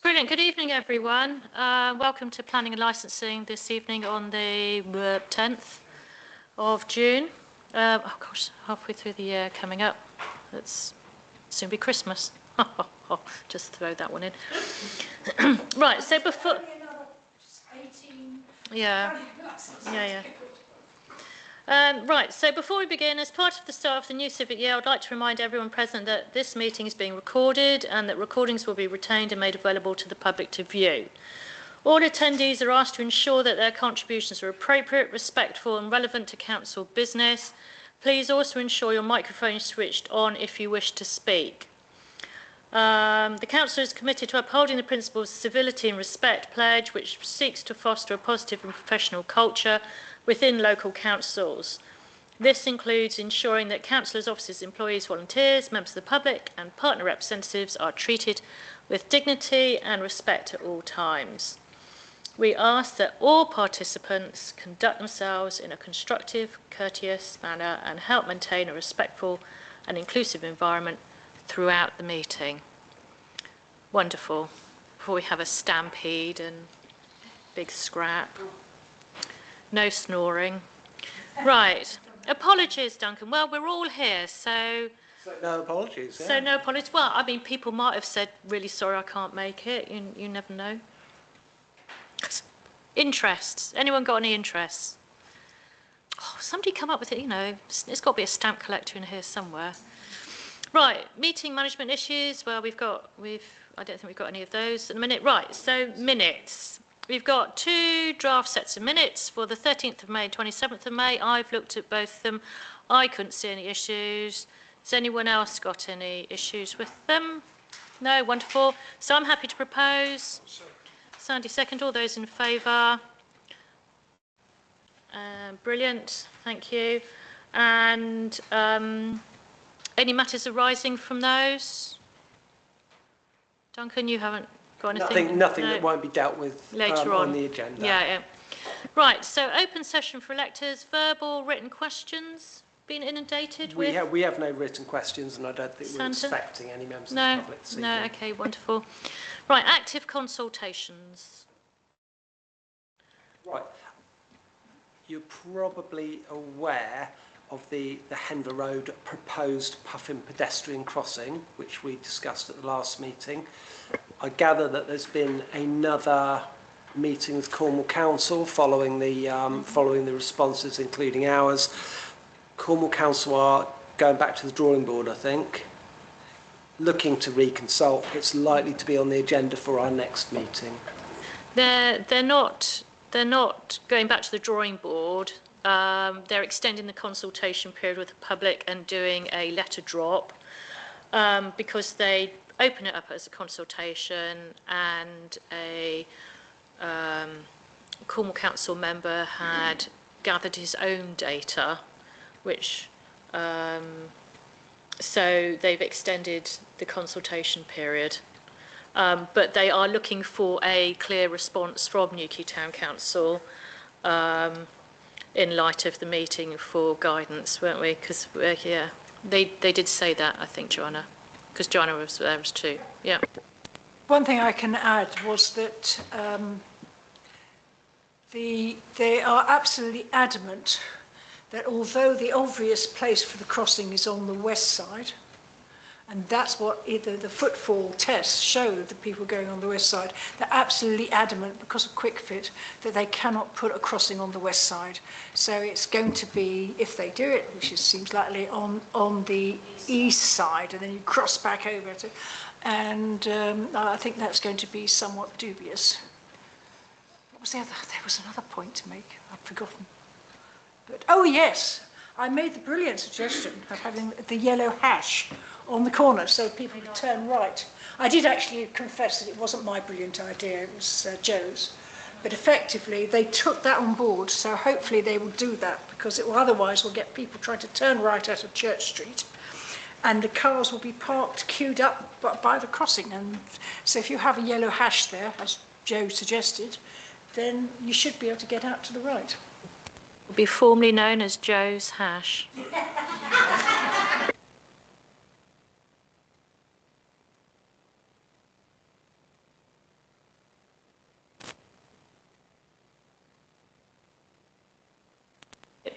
Brilliant. Good evening, everyone. Welcome to Planning and Licensing this evening on the 10th of June. Oh gosh, halfway through the year coming up. It's soon be Christmas. Just throw that one in. Right, so before... Yeah. Right, so before we begin, as part of the start of the new civic year, I'd like to remind everyone present that this meeting is being recorded and that recordings will be retained and made available to the public to view. All attendees are asked to ensure that their contributions are appropriate, respectful and relevant to council business. Please also ensure your microphone is switched on if you wish to speak. The Council is committed to upholding the principles of civility and respect pledge, which seeks to foster a positive and professional culture within local councils. This includes ensuring that councillors, officers, employees, volunteers, members of the public and partner representatives are treated with dignity and respect at all times. We ask that all participants conduct themselves in a constructive, courteous manner and help maintain a respectful and inclusive environment throughout the meeting. Wonderful. Before we have a stampede and big scrap. No snoring. Right. Apologies, Duncan. Well, we're all here, so no apologies. Yeah. So no apologies. Well, I mean, people might have said, really sorry, I can't make it. You never know. Interests. Anyone got any interests? Oh, somebody come up with it, you know. It's got to be a stamp collector in here somewhere. Right, meeting management issues. Well, I don't think we've got any of those at the minute. Right, so minutes. We've got two draft sets of minutes for the 13th of May, 27th of May. I've looked at both of them. I couldn't see any issues. Has anyone else got any issues with them? No, wonderful. So I'm happy to propose. Sandy, second. All those in favour? Brilliant, thank you. And any matters arising from those? Duncan, you haven't got anything? Nothing no. That won't be dealt with later on the agenda. Yeah. Right, so open session for electors, verbal, written questions being inundated with? We have no written questions and I don't think we're expecting any members of the public this evening. No, okay, wonderful. Right, active consultations. Right. You're probably aware of the Henver Road proposed Puffin pedestrian crossing, which we discussed at the last meeting. I gather that there's been another meeting with Cornwall Council following the responses, including ours. Cornwall Council are going back to the drawing board, I think, looking to reconsult. It's likely to be on the agenda for our next meeting. They're not going back to the drawing board. They're extending the consultation period with the public and doing a letter drop because they open it up as a consultation and a Cornwall Council member had gathered his own data, which so they've extended the consultation period. But they are looking for a clear response from Newquay Town Council in light of the meeting for guidance, weren't we? Because, yeah, they did say that, I think, Joanna, because Joanna was there too. Yeah. One thing I can add was that they are absolutely adamant that although the obvious place for the crossing is on the west side, and that's what either the footfall tests showed, the people going on the west side, they're absolutely adamant because of QuickFit that they cannot put a crossing on the west side. So it's going to be, if they do it, which seems likely, on the east side, and then you cross back over to, and I think that's going to be somewhat dubious. What was the other? There was another point to make. I've forgotten. But oh yes, I made the brilliant suggestion of having the yellow hash on the corner so people could turn right. I did actually confess that it wasn't my brilliant idea, it was Joe's. But effectively, they took that on board, so hopefully they will do that, because it will otherwise will get people trying to turn right out of Church Street, and the cars will be parked, queued up by the crossing. And so if you have a yellow hash there, as Joe suggested, then you should be able to get out to the right. Will be formerly known as Joe's hash.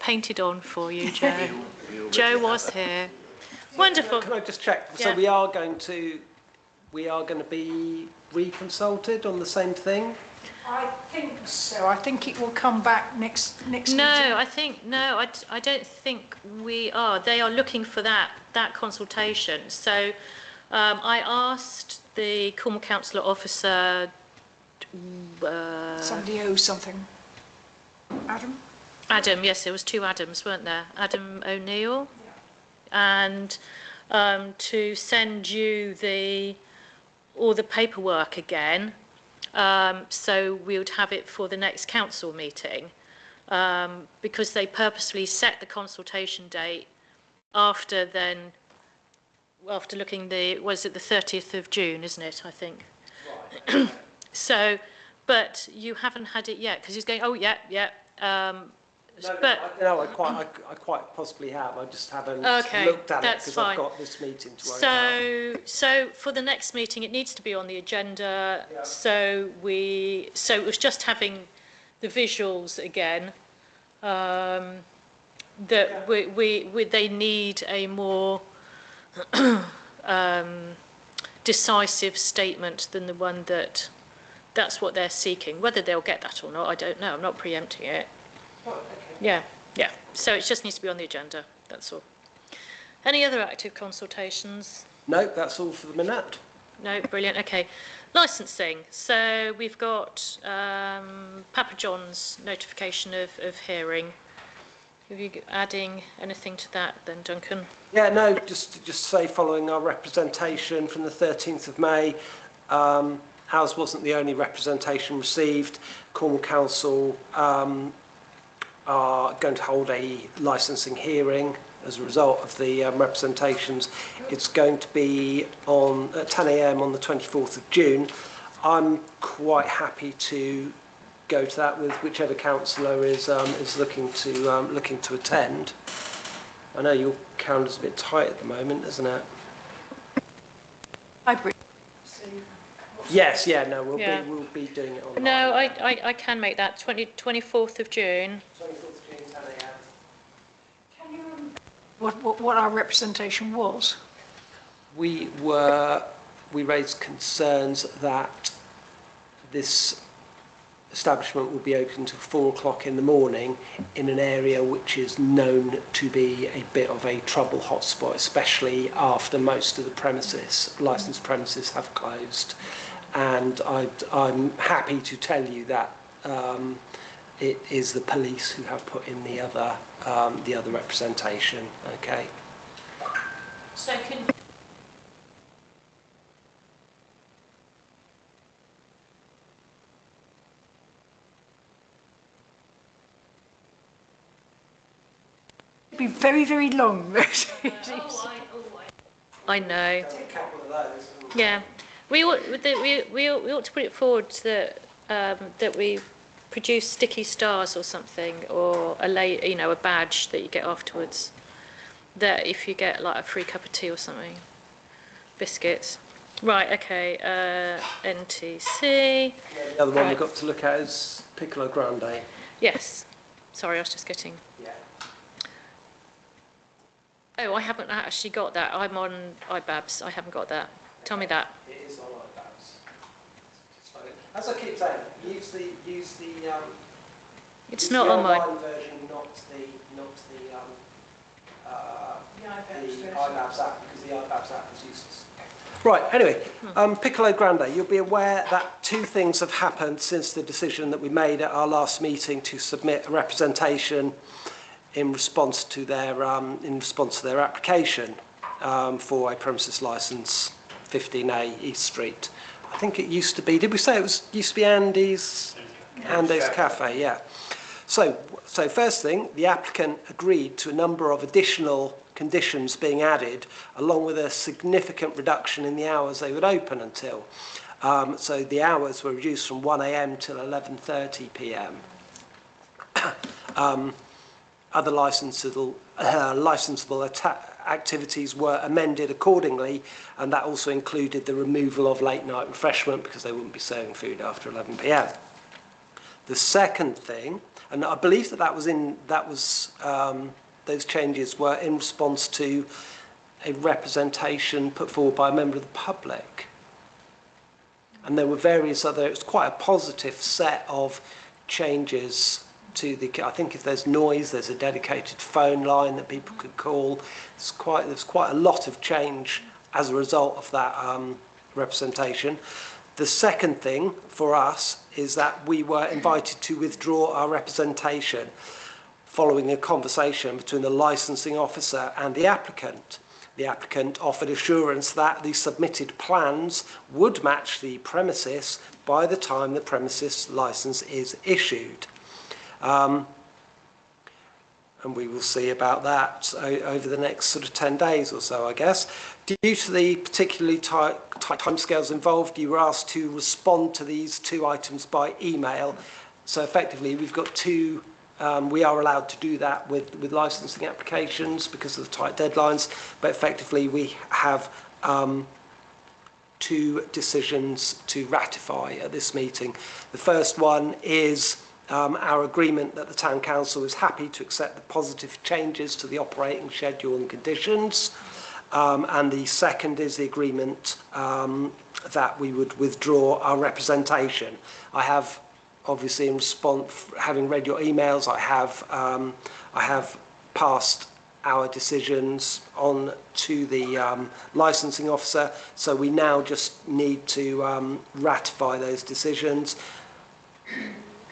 painted on for you, Joe. Joe was here. Wonderful. Can I just check? Yeah. So we are going to be reconsulted on the same thing? I think so. I think it will come back next meeting. I don't think we are. They are looking for that consultation. So I asked the Cornwall Councillor officer. Somebody owes something. Adam? Adam, yes, there was 2 Adams, weren't there? Adam O'Neill. And to send you all the paperwork again, so we would have it for the next council meeting, because they purposely set the consultation date after looking was it the 30th of June, isn't it, I think? Right. So, but you haven't had it yet, because he's going, oh, yeah. I quite possibly have. I just haven't looked at it because I've got this meeting to worry about. So for the next meeting, it needs to be on the agenda. Yeah. So it was just having the visuals again. They need a more decisive statement than the one that's what they're seeking. Whether they'll get that or not, I don't know. I'm not preempting it. Oh, okay. Yeah. So it just needs to be on the agenda. That's all. Any other active consultations? No, that's all for the minute. No, brilliant. Okay. Licensing. So we've got Papa John's notification of hearing. Are you adding anything to that then, Duncan? Yeah, no, just say following our representation from the 13th of May, ours wasn't the only representation received. Cornwall Council are going to hold a licensing hearing as a result of the representations. It's going to be at 10 a.m. on the 24th of June. I'm quite happy to go to that with whichever councillor is looking to attend. I know your calendar's a bit tight at the moment, isn't it? Hybrid. Yes, yeah, no, we'll be doing it online. No, I can make that 24th of June. 24th of June, 10 a.m. Can you remember what our representation was? We raised concerns that this establishment will be open till 4 o'clock in the morning in an area which is known to be a bit of a trouble hotspot, especially after most of the licensed premises have closed. And I'm happy to tell you that it is the police who have put in the other representation. Okay. So can. Be very, very long. I know. A couple of those. Yeah, we ought to put it forward that we produce sticky stars or something, or a badge that you get afterwards. That if you get like a free cup of tea or something, biscuits. Right. Okay. NTC. Yeah, the other one we've got to look at is Piccolo Grande. Yes. Sorry, I was just getting. Yeah. Oh, I haven't actually got that. I'm on iBabs. I haven't got that. Tell me that. It is on iBabs. As I keep saying, use the It's not on mine. online version, not the iBabs app, because the iBabs app is useless. Right. Anyway, Piccolo Grande. You'll be aware that 2 things have happened since the decision that we made at our last meeting to submit a representation in response to their application for a premises licence, 15A East Street. I think it used to be. Did we say it used to be Andy's Cafe? Yeah. So first thing, the applicant agreed to a number of additional conditions being added, along with a significant reduction in the hours they would open until. So the hours were reduced from 1 a.m. till 11:30 p.m. Other licensable activities were amended accordingly, and that also included the removal of late night refreshment because they wouldn't be serving food after 11 p.m. The second thing, And I believe those changes were in response to a representation put forward by a member of the public. And there were various other, it was quite a positive set of changes to I think if there's noise, there's a dedicated phone line that people could call. There's quite a lot of change as a result of that representation. The second thing for us is that we were invited to withdraw our representation following a conversation between the licensing officer and the applicant. The applicant offered assurance that the submitted plans would match the premises by the time the premises licence is issued. And we will see about that over the next sort of 10 days or so, I guess. Due to the particularly tight timescales involved, you were asked to respond to these 2 items by email. So effectively, we've got 2. We are allowed to do that with licensing applications because of the tight deadlines, but effectively we have 2 decisions to ratify at this meeting. The first one is our agreement that the Town Council is happy to accept the positive changes to the operating schedule and conditions. And the second is the agreement that we would withdraw our representation. I have, obviously, in response, having read your emails, I have passed our decisions on to the licensing officer. So we now just need to ratify those decisions.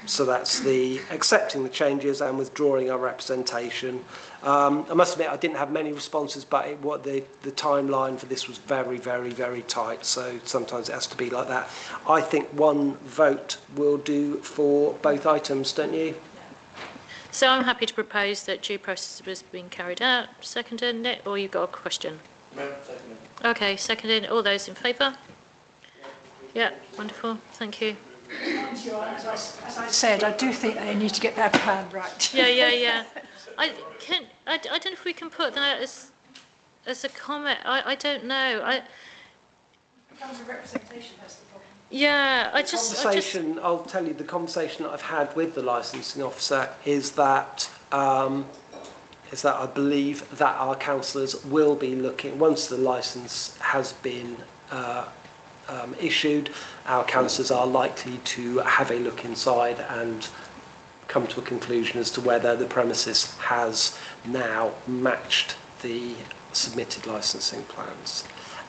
So that's the accepting the changes and withdrawing our representation. I must admit I didn't have many responses, but the timeline for this was very, very, very tight. So sometimes it has to be like that. I think 1 vote will do for both items, don't you? So I'm happy to propose that due process was being carried out. Seconded, Nick, or you've got a question? No, seconded. Okay, seconded. All those in favour? Yeah, wonderful. Thank you. As I said, I do think they need to get their plan right. Yeah. I don't know if we can put that as a comment. I don't know. Council representation has the problem. Yeah, I'll tell you the conversation that I've had with the licensing officer is that I believe that our councillors will be looking, once the licence has been issued, our councillors are likely to have a look inside and come to a conclusion as to whether the premises has now matched the submitted licensing plans.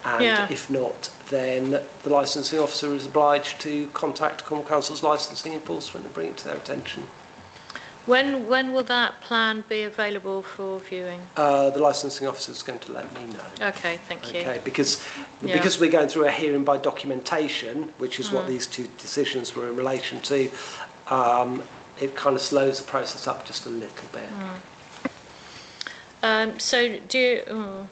And if not, then the licensing officer is obliged to contact Cornwall Council's licensing enforcement and bring it to their attention. When will that plan be available for viewing? The licensing officer is going to let me know. Okay, thank you. Okay, because we're going through a hearing by documentation, which is what these 2 decisions were in relation to, it kind of slows the process up just a little bit. So do you...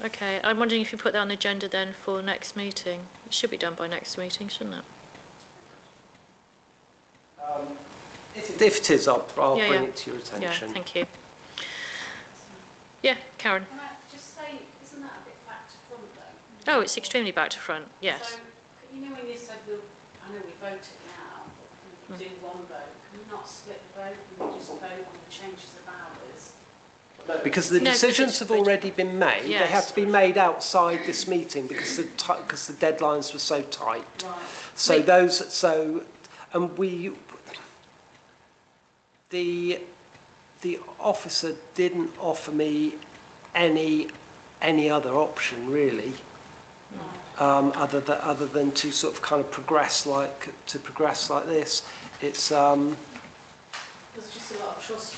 okay, I'm wondering if you put that on the agenda then for next meeting. It should be done by next meeting, shouldn't it? If it is, I'll bring it to your attention. Yeah, thank you. Yeah, Karen. Can I just say, isn't that a bit back to front though? Oh, it's extremely back to front, yes. So, you know when you said, I know we vote it now, but we do 1 vote, can we not split the vote? Can we just vote on the changes of hours? Because the decisions have already been made. Yes. They have to be made outside this meeting because the deadlines were so tight. Right. So the officer didn't offer me any other option really, other than to sort of kind of progress like this. It's There's just a lot of trust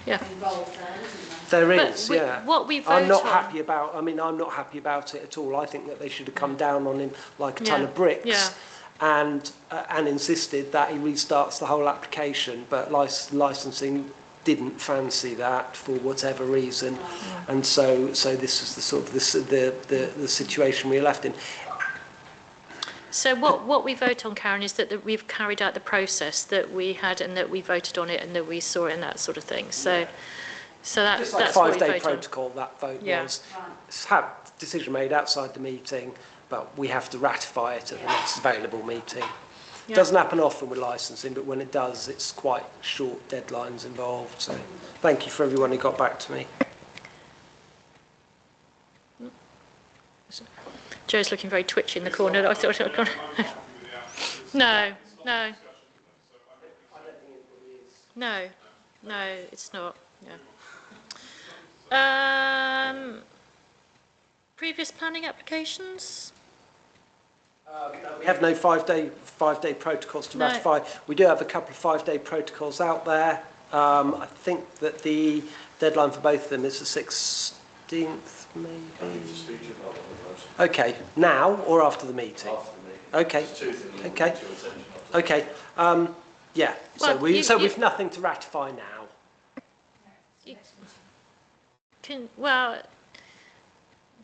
involved there, isn't there? There But is, we- yeah. what we I'm not vote on- happy about. I'm not happy about it at all. I think that they should have come down on him like a ton Yeah, of bricks, yeah. and insisted that he restarts the whole application. But licensing didn't fancy that for whatever reason, and so this is the sort of the situation we're left in. So what we vote on, Karen, is that we've carried out the process that we had and that we voted on it and that we saw it and that sort of thing. So Just like that's what we 5-day vote on. protocol, that vote Yeah. was. It's had decision made outside the meeting, but we have to ratify it at the next available meeting. Yeah. Doesn't happen often with licensing, but when it does, it's quite short deadlines involved. So thank you for everyone who got back to me. Joe's looking very twitchy in the corner. I thought, no, no. No, no, it's not. Yeah. Previous planning applications? We have no five-day protocols to ratify. We do have a couple of five-day protocols out there. I think that the deadline for both of them is the 16th, maybe. Okay, now or after the meeting? Okay, okay, okay. Yeah. So we've nothing to ratify now.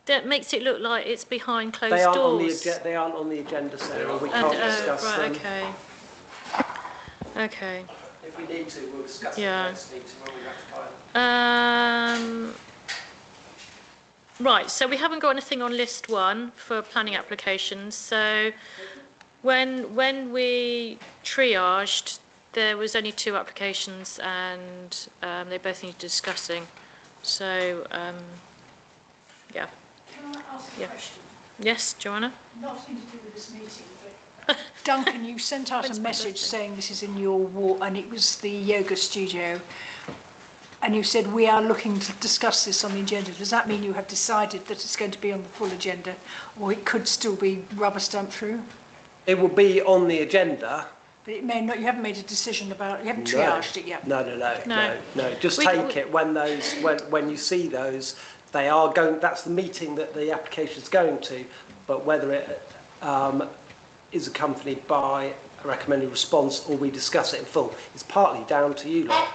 That makes it look like it's behind closed doors. They aren't on the agenda, Sarah. We can't discuss them. Okay. Okay. If we need to, we'll discuss it next meeting when we ratify them. Right, so we haven't got anything on list 1 for planning applications. So when we triaged, there was only 2 applications and they both needed discussing. So, yeah. Can I ask a question? Yes, Joanna? Nothing to do with this meeting, but Duncan, you sent out a message saying this is in your ward, and it was the yoga studio, and you said we are looking to discuss this on the agenda. Does that mean you have decided that it's going to be on the full agenda, or it could still be rubber stamped through? It will be on the agenda. But it may not. You haven't made a decision about it. You haven't triaged it yet. No. Just take it when you see those. They are going. That's the meeting that the application is going to. But whether it is accompanied by a recommended response or we discuss it in full is partly down to you lot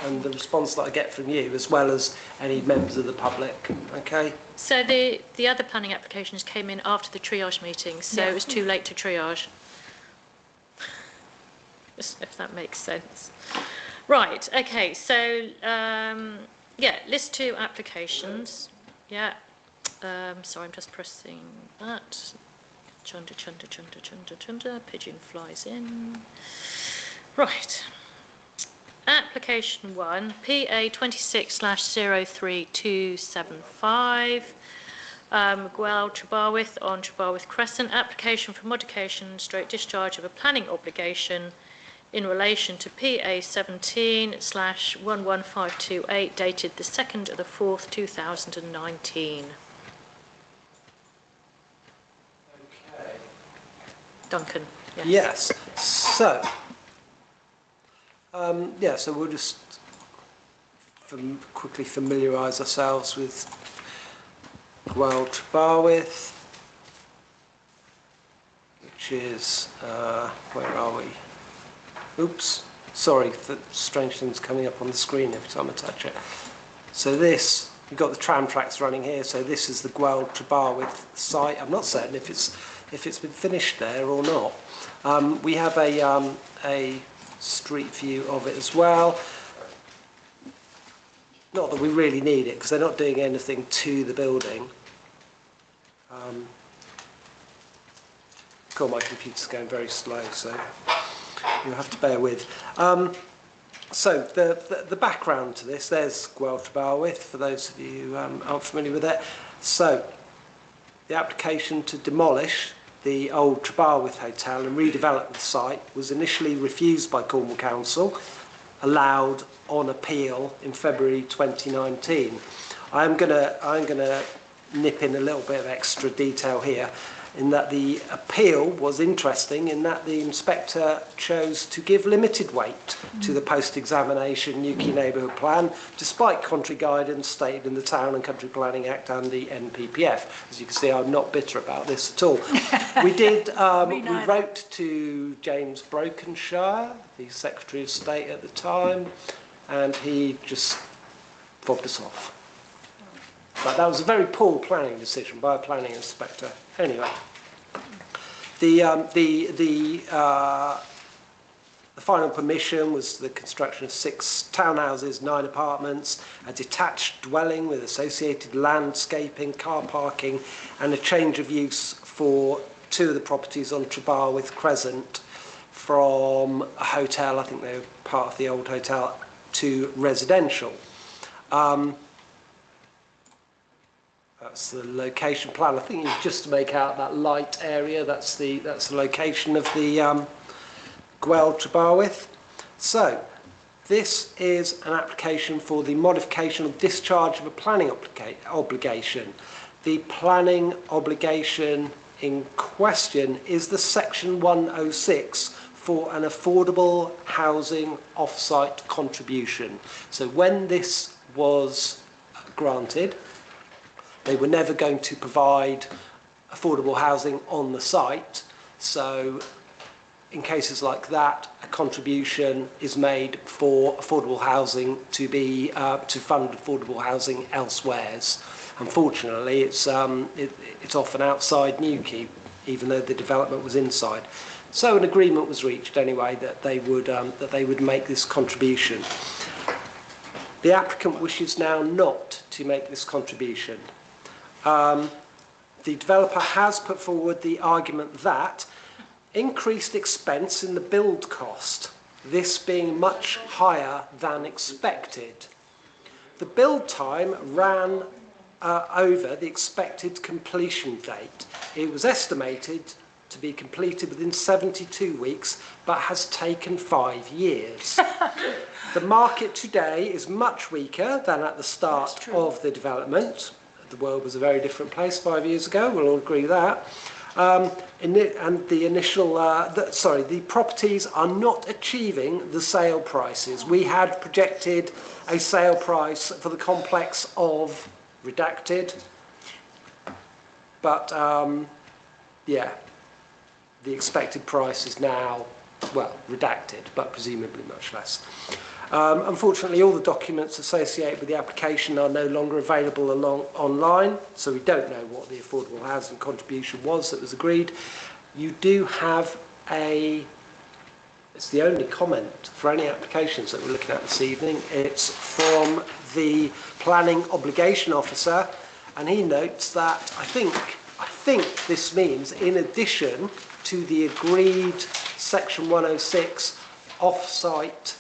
and the response that I get from you, as well as any members of the public. Okay. So the other planning applications came in after the triage meeting, so it was too late to triage. If that makes sense. Right, okay, so list 2 applications. Yeah. Sorry, I'm just pressing that. Chunder, pigeon flies in. Right. Application 1, PA 26/03275. Miguel Trebarwith on Trebarwith Crescent. Application for modification / discharge of a planning obligation in relation to PA 17/11528, dated the 2nd of the 4th, 2019. Okay. Duncan. Yes. So, so we'll just quickly familiarise ourselves with Gwel Trebarwith, which is, where are we? Oops, sorry, the strange thing's coming up on the screen every time I touch it. So this, you've got the tram tracks running here, so this is the Gwel Trebarwith site. I'm not certain if it's been finished there or not. We have a street view of it as well. Not that we really need it, because they're not doing anything to the building. God, my computer's going very slow, so you'll have to bear with. So the background to this, there's Gwel Trebarwith, for those of you who aren't familiar with it. So the application to demolish the old Trebarwith Hotel and redevelop the site was initially refused by Cornwall Council, allowed on appeal in February 2019. I'm gonna nip in a little bit of extra detail here, in that the appeal was interesting in that the inspector chose to give limited weight to the post-examination Newquay Neighbourhood Plan, despite contrary guidance stated in the Town and Country Planning Act and the NPPF. As you can see, I'm not bitter about this at all. We wrote to James Brokenshire, the Secretary of State at the time, and he just fobbed us off. But that was a very poor planning decision by a planning inspector. Anyway, the final permission was the construction of 6 townhouses, 9 apartments, a detached dwelling with associated landscaping, car parking, and a change of use for 2 of the properties on Trebarwith Crescent from a hotel, I think they were part of the old hotel, to residential. That's the location plan. I think just to make out that light area, that's the location of the Gwel Trebarwyth. So this is an application for the modification or discharge of a planning obligation. The planning obligation in question is the Section 106 for an affordable housing off-site contribution. So when this was granted, they were never going to provide affordable housing on the site. So in cases like that, a contribution is made for affordable housing to be to fund affordable housing elsewhere. Unfortunately, it's often outside Newquay, even though the development was inside. So an agreement was reached anyway that they would make this contribution. The applicant wishes now not to make this contribution. The developer has put forward the argument that increased expense in the build cost, this being much higher than expected. The build time ran over the expected completion date. It was estimated to be completed within 72 weeks, but has taken 5 years. The market today is much weaker than at the start of the development. The world was a very different place 5 years ago, we'll all agree that. The properties are not achieving the sale prices. We had projected a sale price for the complex of redacted, but yeah, the expected price is now, well, redacted, but presumably much less. Unfortunately, all the documents associated with the application are no longer available online, so we don't know what the affordable housing contribution was that was agreed. You do have it's the only comment for any applications that we're looking at this evening. It's from the planning obligation officer, and he notes that I think this means, in addition to the agreed Section 106 off-site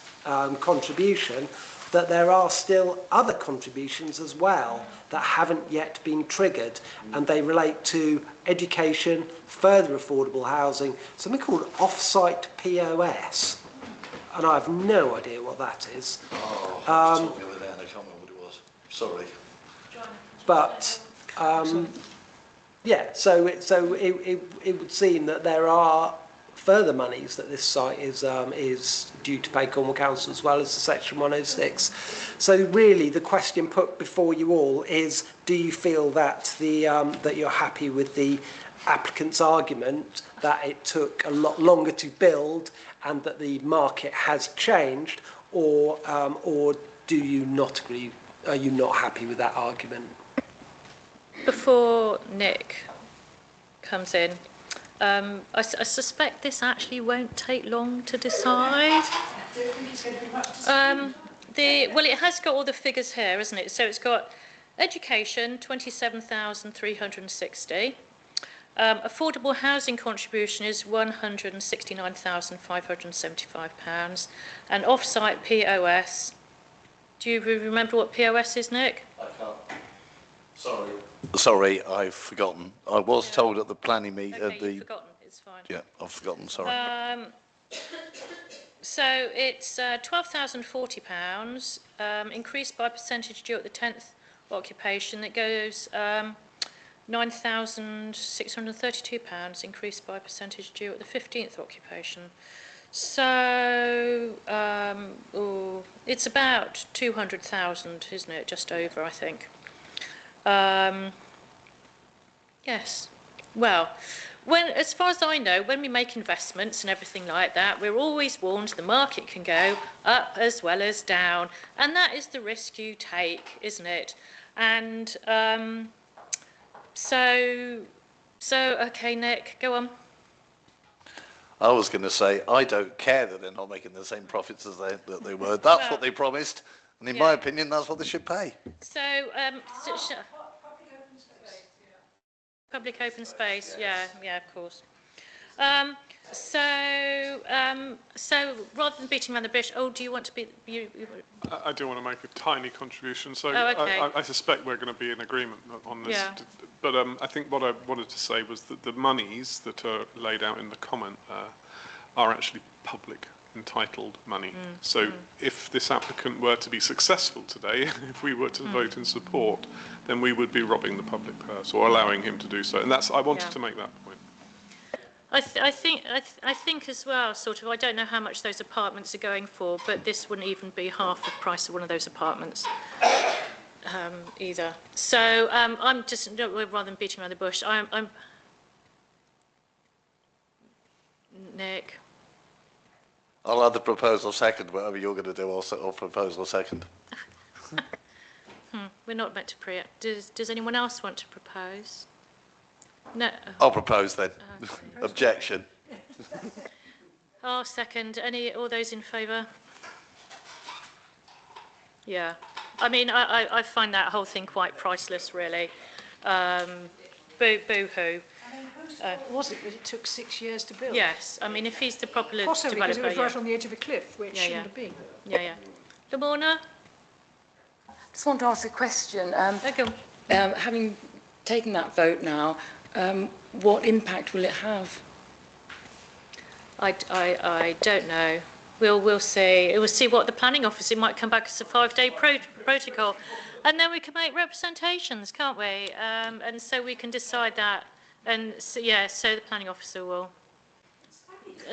contribution, that there are still other contributions as well that haven't yet been triggered, and they relate to education, further affordable housing, something called off-site POS, and I have no idea what that is. Oh, I was talking the other day and I can't remember what it was. Sorry. But yeah, so it would seem that there are further monies that this site is due to pay Cornwall Council, as well as the Section 106. So really, the question put before you all is: do you feel that that you're happy with the applicant's argument that it took a lot longer to build and that the market has changed, or do you not agree? Are you not happy with that argument? Before Nick comes in, I suspect this actually won't take long to decide. Well, it has got all the figures here, isn't it? So it's got education, 27,360. Affordable housing contribution is £169,575. And off-site POS, do you remember what POS is, Nick? I can't. Sorry, I've forgotten. I was told at the planning meeting. Okay, you've forgotten. It's fine. Yeah, I've forgotten. Sorry. So it's £12,040, increased by percentage due at the 10th occupation. It goes £9,632, increased by percentage due at the 15th occupation. So it's about 200,000, isn't it? Just over, I think. Yes. Well, as far as I know, when we make investments and everything like that, we're always warned the market can go up as well as down, and that is the risk you take, isn't it? And so okay, Nick, go on. I was going to say, I don't care that they're not making the same profits as that they were. That's what they promised, and in my opinion, that's what they should pay. So, public open space, yeah, of course. So so rather than beating around the bush, do you want to be? I do want to make a tiny contribution. So okay. I suspect we're going to be in agreement on this. Yeah. But I think what I wanted to say was that the monies that are laid out in the comment are actually public entitled money. So if this applicant were to be successful today, if we were to vote in support, then we would be robbing the public purse or allowing him to do so. And I wanted to make that point. I think as well, sort of, I don't know how much those apartments are going for, but this wouldn't even be half the price of one of those apartments either. So I'm just, rather than beating around the bush, I'm Nick. I'll add the proposal second, whatever you're going to do, or proposal second. We're not meant to preempt. Does anyone else want to propose? No. I'll propose then. Okay. Objection. I'll second. All those in favour? Yeah. I mean, I find that whole thing quite priceless, really. Boo-hoo. Was it that it took 6 years to build? Yes. I mean, if he's the popular Possibly because developer, it was right on the edge of a cliff, which shouldn't have been. Yeah. Lamorna? Just want to ask a question. Okay. Having taken that vote now, what impact will it have? I don't know. We'll see. We'll see what the planning officer might come back as a 5-day protocol, and then we can make representations, can't we? And so we can decide that. And so, so the planning officer will.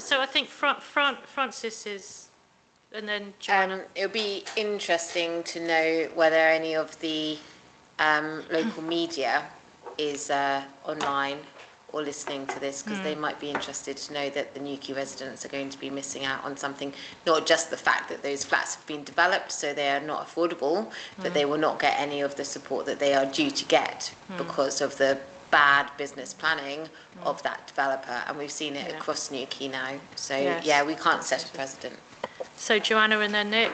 So I think Francis is, and then Joanna. It'll be interesting to know whether any of the local media is online or listening to this, because they might be interested to know that the Newquay residents are going to be missing out on something, not just the fact that those flats have been developed so they are not affordable, but they will not get any of the support that they are due to get because of the bad business planning of that developer, and we've seen it across Newquay now. So we can't set a precedent. So Joanna and then Nick.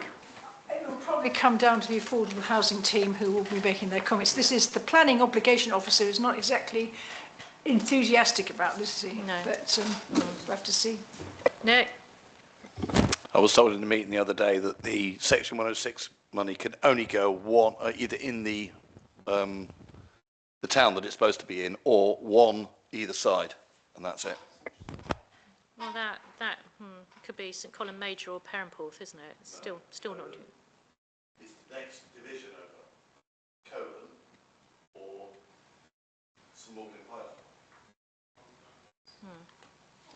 It will probably come down to the affordable housing team who will be making their comments. This is the planning obligation officer is not exactly enthusiastic about this, is he? No. But we'll have to see. Nick. I was told in the meeting the other day that the Section 106 money can only go either in the town that it's supposed to be in, or one either side, and that's it. Well, that could be St Colin Major or Perranporth, isn't it? It's still not. It's the next division over Cowan or St Morgan Pilot.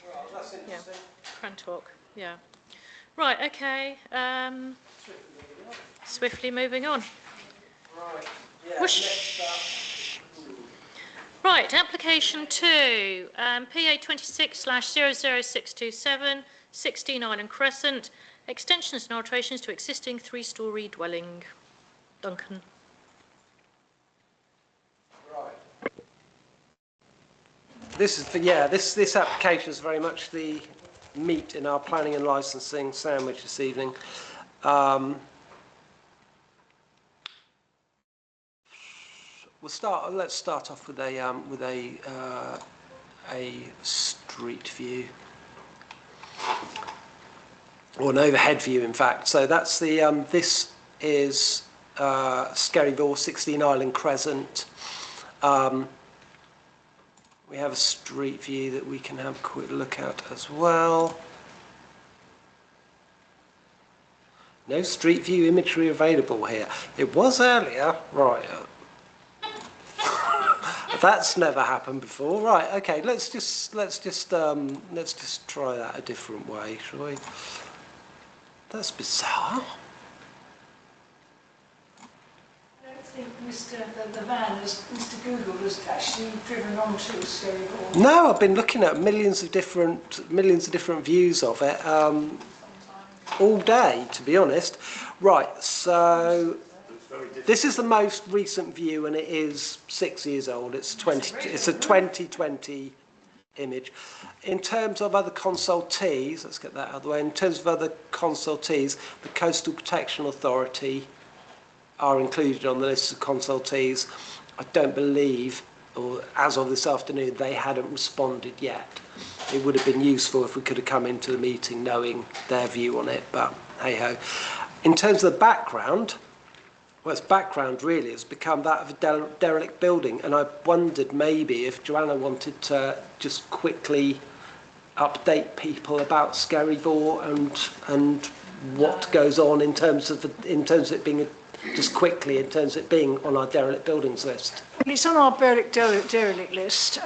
Well, that's interesting. Crantalk, yeah. Right, okay. Swiftly moving on. Right. Yeah. Whoosh. Next up. Right, application 2, PA 26/00627, 16 Island Crescent, extensions and alterations to existing 3-storey dwelling. Duncan. Right. This application is very much the meat in our planning and licensing sandwich this evening. Let's start off with a street view, or an overhead view, in fact. So that's the this is Skerryville, 16 Island Crescent. We have a street view that we can have a quick look at as well. No street view imagery available here. It was earlier, right? That's never happened before. Right, okay, let's just try that a different way, shall we? That's bizarre. I don't think the van, Mr. Google, has actually driven onto Skerryville. No, I've been looking at millions of different views of it all day, to be honest. Right, so this is the most recent view, and it is 6 years old. It's a 2020 image. In terms of other consultees, let's get that out of the way. In terms of other consultees, the Coastal Protection Authority are included on the list of consultees. I don't believe, or as of this afternoon, they hadn't responded yet. it would have been useful if we could have come into the meeting knowing their view on it, but hey-ho. In terms of the background, well, its background really has become that of a derelict building, and I wondered maybe if Joanna wanted to just quickly update people about Skerryvore and what goes on in terms of it being just quickly in terms of it being on our derelict buildings list. It's on our derelict list.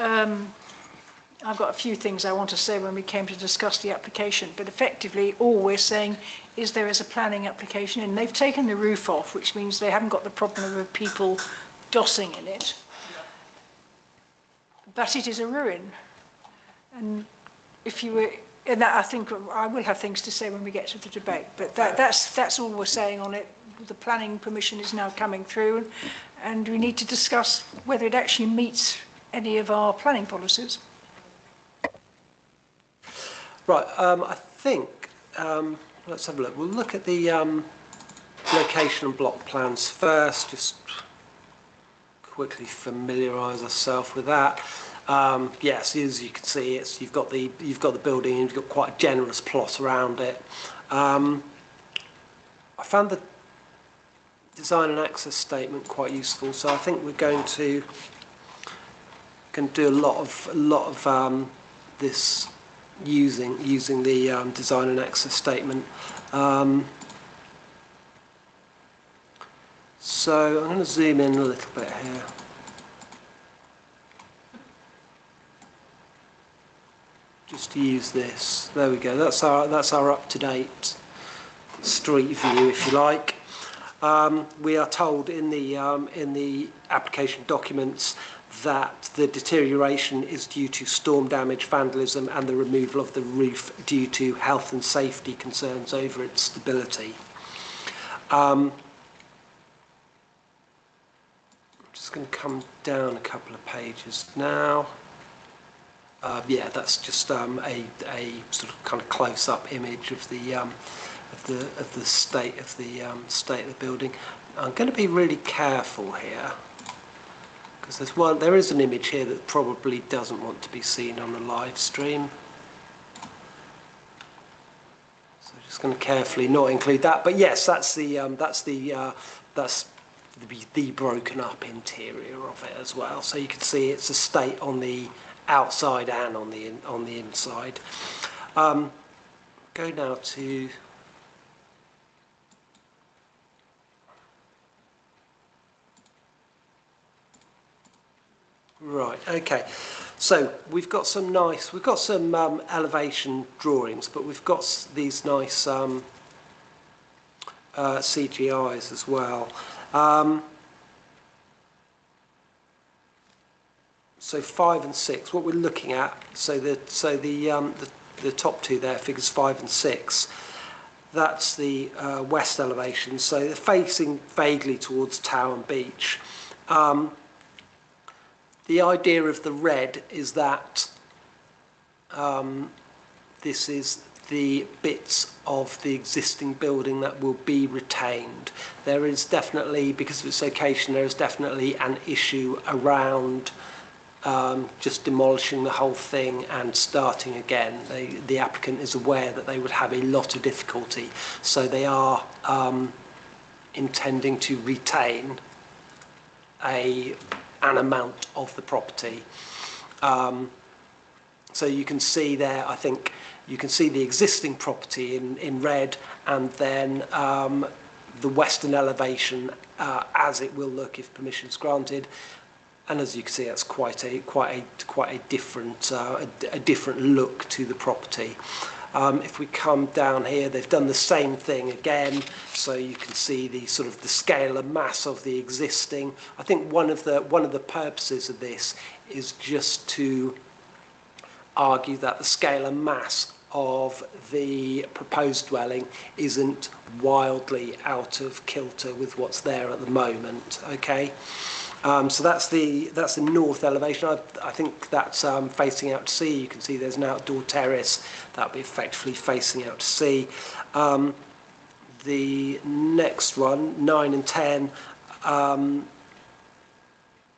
I've got a few things I want to say when we came to discuss the application, but effectively all we're saying is there is a planning application and they've taken the roof off, which means they haven't got the problem of people dossing in it. But it is a ruin. And if you were, and that, I think I will have things to say when we get to the debate, but that's all we're saying on it. The planning permission is now coming through and we need to discuss whether it actually meets any of our planning policies. Right, I think, let's have a look. We'll look at the location and block plans first, just quickly familiarise ourselves with that. Yes, as you can see, you've got the building and you've got quite a generous plot around it. I found the design and access statement quite useful, so I think we're going to do a lot of this using the design and access statement. So I'm going to zoom in a little bit here. Just to use this. There we go. That's our up-to-date street view, if you like. We are told in the application documents that the deterioration is due to storm damage, vandalism and the removal of the roof due to health and safety concerns over its stability. I'm just going to come down a couple of pages now. Yeah, that's just a sort of kind of close-up image of the state of the building. I'm going to be really careful here because there is an image here that probably doesn't want to be seen on the live stream. So I'm just going to carefully not include that. But yes, that's the broken up interior of it as well. So you can see it's a state on the outside and on the inside. Go now to right. Okay, so we've got some elevation drawings, but we've got these nice CGIs as well. So 5 and 6, what we're looking at, so the top two there, figures 5 and 6, that's the west elevation, so they're facing vaguely towards Tower and Beach. The idea of the red is that this is the bits of the existing building that will be retained. There is definitely, because of its location, there is definitely an issue around just demolishing the whole thing and starting again. The applicant is aware that they would have a lot of difficulty, so they are intending to retain an amount of the property. So you can see there, I think, you can see the existing property in red, and then the western elevation as it will look if permission is granted. And as you can see, that's quite a different look to the property. If we come down here, they've done the same thing again, so you can see the sort of the scale and mass of the existing. I think one of the purposes of this is just to argue that the scale and mass of the proposed dwelling isn't wildly out of kilter with what's there at the moment. Okay. So that's the north elevation. I think that's facing out to sea. You can see there's an outdoor terrace that'll be effectively facing out to sea. The next one, 9 and 10,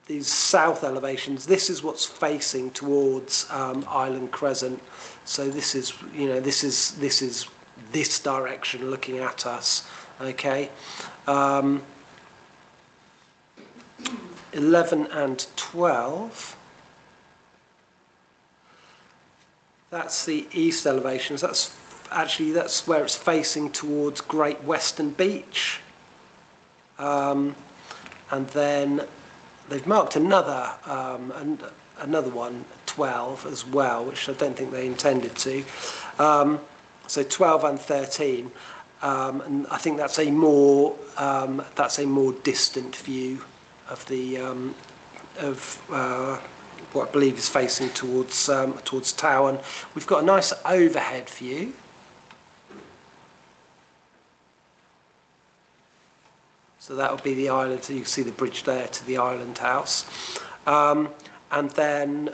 these south elevations, this is what's facing towards Island Crescent. So this is, you know, this is this direction looking at us. Okay. 11 and 12. That's the east elevations. That's where it's facing towards Great Western Beach. And then they've marked another one, 12 as well, which I don't think they intended to. So 12 and 13, and I think that's a more distant view of the what I believe is facing towards Towan. We've got a nice overhead view. So that would be the island, so you can see the bridge there to the Island House. And then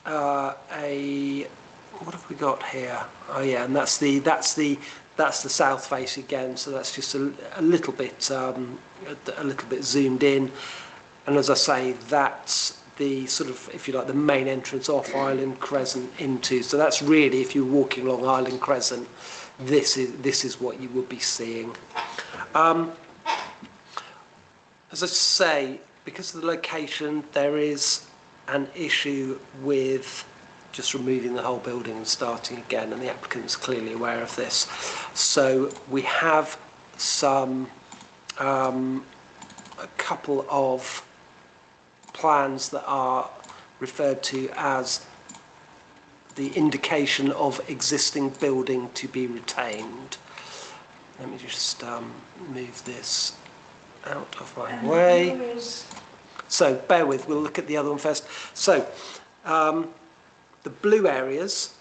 what have we got here? Oh yeah, and that's the south face again. So that's just a little bit zoomed in. And as I say, that's the sort of, if you like, the main entrance off Island Crescent into. So that's really, if you're walking along Island Crescent, this is what you would be seeing. As I say, because of the location, there is an issue with just removing the whole building and starting again, and the applicant is clearly aware of this. So we have a couple of plans that are referred to as the indication of existing building to be retained. Let me just move this out of my way. So bear with, we'll look at the other one first. So the blue areas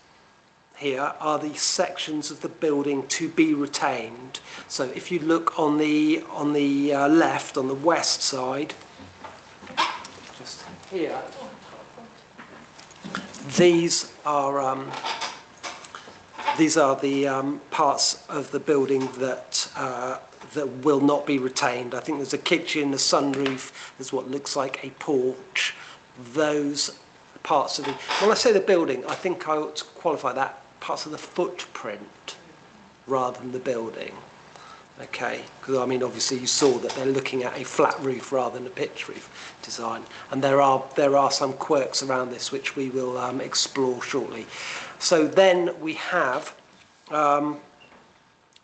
here are the sections of the building to be retained. So if you look on the left, on the west side, just here, these are the parts of the building that will not be retained. I think there's a kitchen, a sunroof, there's what looks like a porch. Those parts of the, when I say the building, I think I ought to qualify that, parts of the footprint rather than the building. Okay, because I mean obviously you saw that they're looking at a flat roof rather than a pitch roof design, and there are some quirks around this which we will explore shortly. So then we have the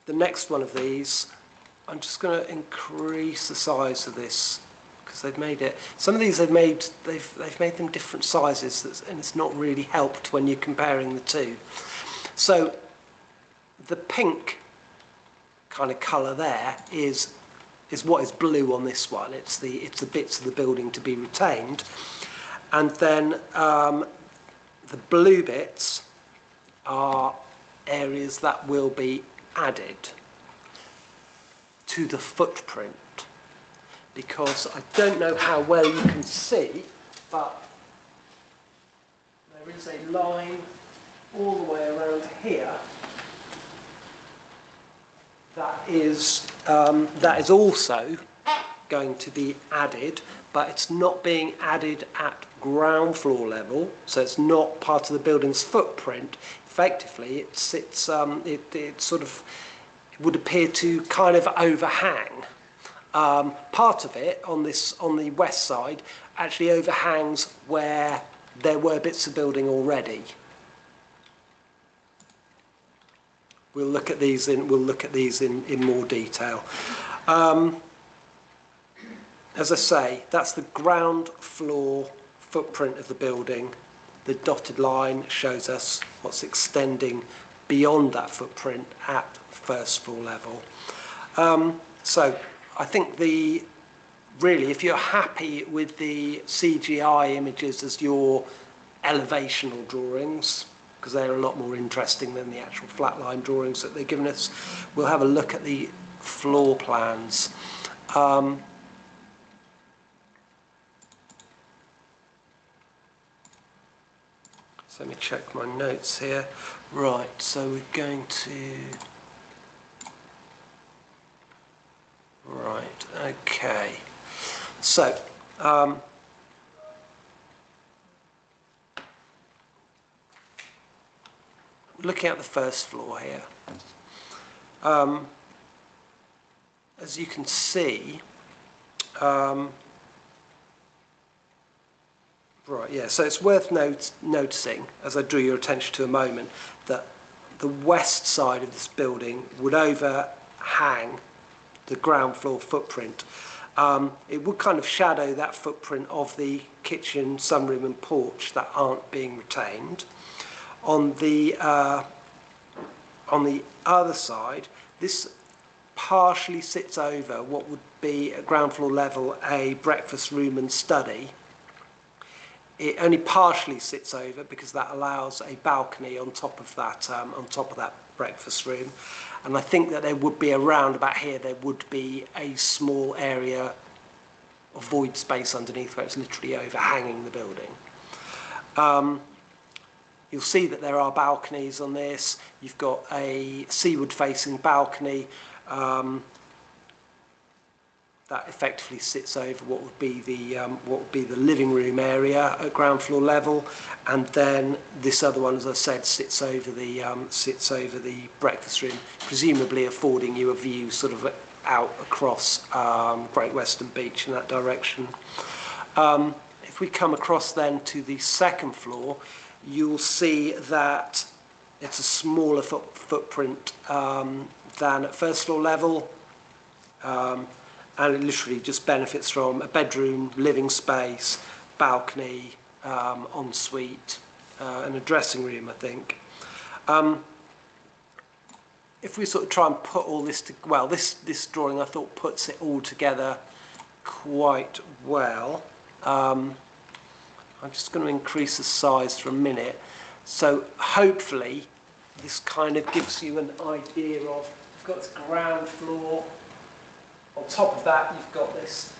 next one of these. I'm just going to increase the size of this because they've made it. Some of these they've made them different sizes, and it's not really helped when you're comparing the two. So the pink kind of colour there is what is blue on this one. It's the bits of the building to be retained, and then the blue bits are areas that will be added to the footprint, because I don't know how well you can see, but there is a line all the way around here that is also going to be added, but it's not being added at ground floor level, so it's not part of the building's footprint. Effectively, it sort of would appear to kind of overhang. Part of it on the west side actually overhangs where there were bits of building already. We'll look at these in more detail. As I say, that's the ground floor footprint of the building. The dotted line shows us what's extending beyond that footprint at first floor level. So I think really, if you're happy with the CGI images as your elevational drawings, because they're a lot more interesting than the actual flatline drawings that they've given us, we'll have a look at the floor plans. So let me check my notes here. Right, so we're going to... Right, okay. So, looking at the first floor here, as you can see, right, yeah, so it's worth noticing, as I drew your attention to a moment, that the west side of this building would overhang the ground floor footprint. It would kind of shadow that footprint of the kitchen, sunroom and porch that aren't being retained. On the other side, this partially sits over what would be at ground floor level a breakfast room and study. It only partially sits over because that allows a balcony on top of that breakfast room. And I think that there would be around about here, there would be a small area of void space underneath where it's literally overhanging the building. You'll see that there are balconies on this. You've got a seaward facing balcony that effectively sits over what would be the living room area at ground floor level, and then this other one, as I said, sits over the breakfast room, presumably affording you a view sort of out across Great Western Beach in that direction. If we come across then to the second floor, you'll see that it's a smaller footprint than at first floor level. And it literally just benefits from a bedroom, living space, balcony, ensuite, and a dressing room, I think. If we sort of try and put all this well, this drawing I thought puts it all together quite well. I'm just going to increase the size for a minute. So hopefully this kind of gives you an idea of, you've got this ground floor. On top of that, you've got this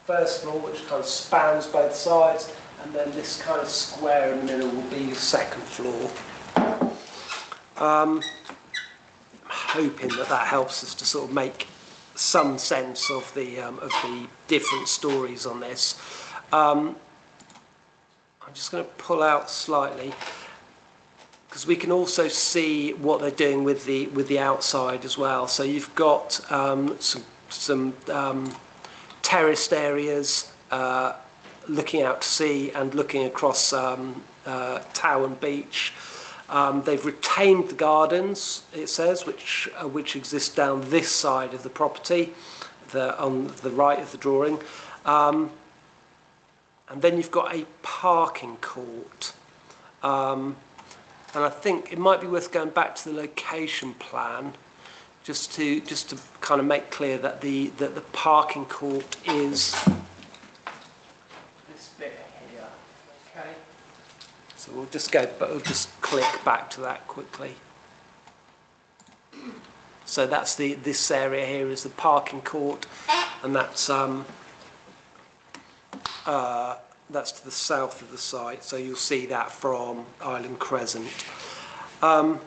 first floor, which kind of spans both sides, and then this kind of square in the middle will be the second floor. I'm hoping that helps us to sort of make some sense of the different stories on this. I'm just going to pull out slightly, because we can also see what they're doing with the outside as well. So you've got some terraced areas looking out to sea and looking across Towan Beach. They've retained the gardens, it says, which exist down this side of the property, on the right of the drawing. And then you've got a parking court. And I think it might be worth going back to the location plan, just to kind of make clear that the parking court is this bit here. Okay. So we'll just click back to that quickly. So that's this area here is the parking court, and that's to the south of the site, so you'll see that from Island Crescent. I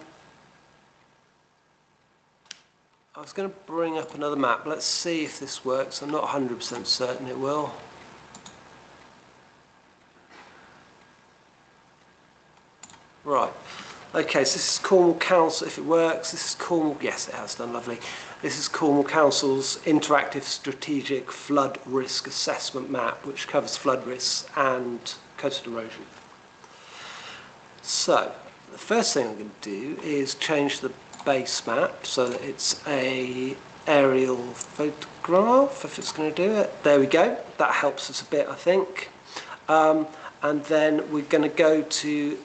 was going to bring up another map. Let's see if this works. I'm not 100% certain it will. Right. Okay, so this is Cornwall Council, if it works. This is Cornwall, yes it has done, lovely. This is Cornwall Council's interactive strategic flood risk assessment map, which covers flood risks and coastal erosion. So, the first thing I'm going to do is change the base map so that it's a aerial photograph, if it's going to do it. There we go, that helps us a bit, I think. And then we're going to go to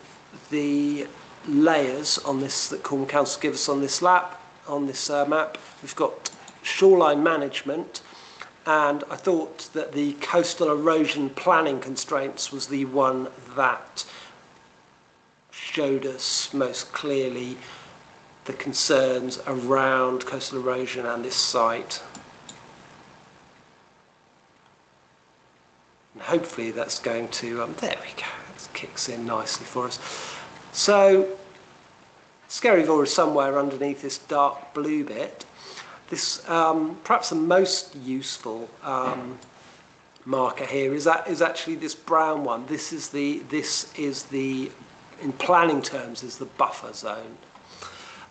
the layers on this that Cornwall Council give us on this map. We've got shoreline management, and I thought that the coastal erosion planning constraints was the one that showed us most clearly the concerns around coastal erosion and this site. And hopefully that's going to, there we go, it kicks in nicely for us. So, Skerryville is somewhere underneath this dark blue bit. This, perhaps the most useful marker here is actually this brown one. This is the in planning terms is the buffer zone.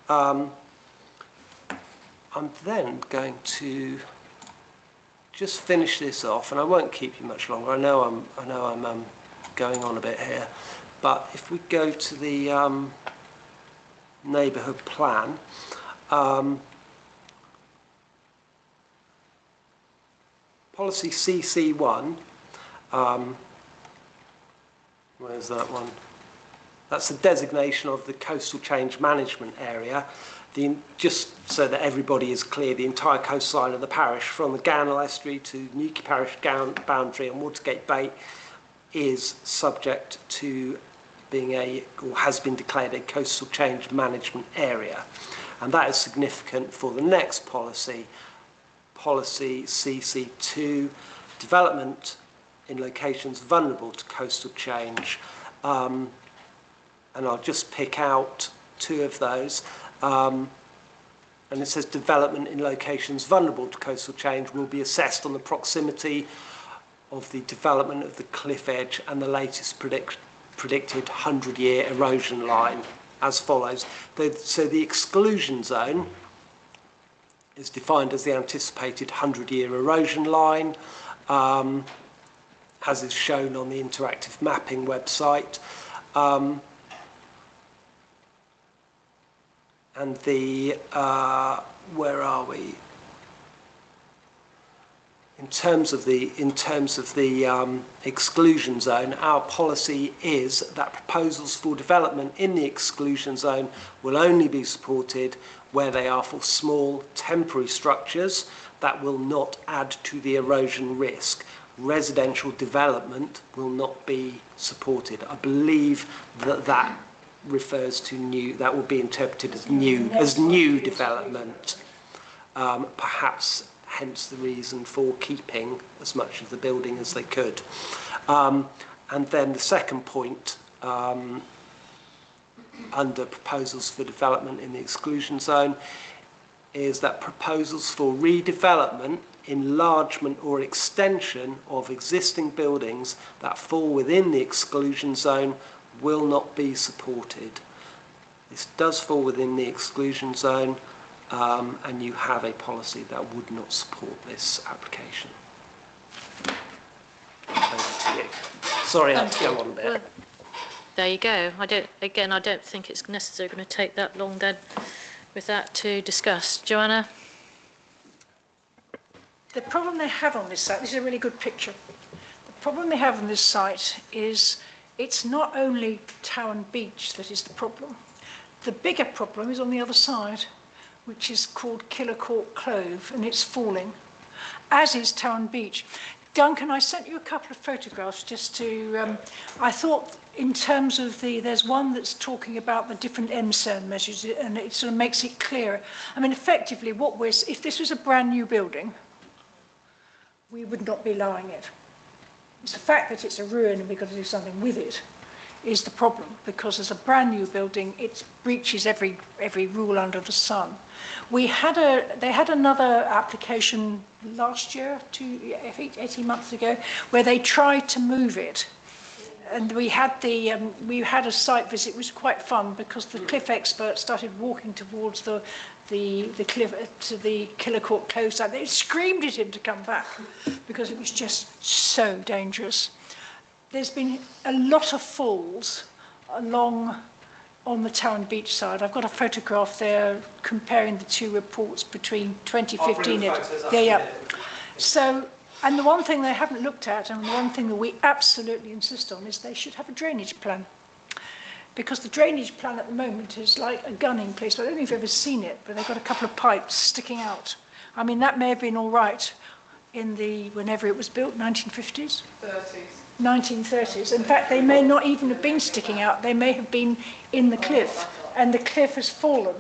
I'm then going to just finish this off, and I won't keep you much longer. I know I'm going on a bit here, but if we go to the neighbourhood plan, policy CC1. Where's that one? That's the designation of the coastal change management area. Just so that everybody is clear, the entire coastline of the parish, from the Gownell Estuary to Newquay Parish boundary and Watergate Bay, is subject to being or has been declared a coastal change management area. And that is significant for the next policy, policy CC2, development in locations vulnerable to coastal change. And I'll just pick out two of those. And it says development in locations vulnerable to coastal change will be assessed on the proximity of the development of the cliff edge and the latest predicted 100-year erosion line as follows. So the exclusion zone is defined as the anticipated 100-year erosion line, as is shown on the interactive mapping website. And the, where are we? In terms of the exclusion zone, our policy is that proposals for development in the exclusion zone will only be supported where they are for small temporary structures that will not add to the erosion risk. Residential development will not be supported. I believe that refers to new, that will be interpreted as new development, perhaps hence the reason for keeping as much of the building as they could. And then the second point, under proposals for development in the exclusion zone, is that proposals for redevelopment, enlargement or extension of existing buildings that fall within the exclusion zone will not be supported. This does fall within the exclusion zone, and you have a policy that would not support this application. Over to you. Sorry, I had to go on a bit. Well, there you go. I don't think it's necessarily going to take that long then with that to discuss. Joanna? The problem they have on this site, this is a really good picture. The problem they have on this site is it's not only Towan Beach that is the problem. The bigger problem is on the other side, which is called Killercourt Clove, and it's falling, as is Towan Beach. Duncan, I sent you a couple of photographs just to, I thought in terms of there's one that's talking about the different MCERN measures, and it sort of makes it clearer. I mean, effectively, if this was a brand new building, we would not be allowing it. It's the fact that it's a ruin and we've got to do something with it is the problem, because as a brand new building, it breaches every rule under the sun. They had another application last year, 18 months ago, where they tried to move it. And we had a site visit. It was quite fun because the cliff experts started walking towards the cliff to the Killercourt Clove site. They screamed at him to come back because it was just so dangerous. There's been a lot of falls along on the Towan Beach side. I've got a photograph there comparing the two reports between 2015 and So, and the one thing they haven't looked at, and the one thing that we absolutely insist on, is they should have a drainage plan. Because the drainage plan at the moment is like a gunning place. I don't know if you've ever seen it, but they've got a couple of pipes sticking out. I mean, that may have been all right in whenever it was built, 1950s? 1930s. In fact, they may not even have been sticking out. They may have been in the cliff, and the cliff has fallen.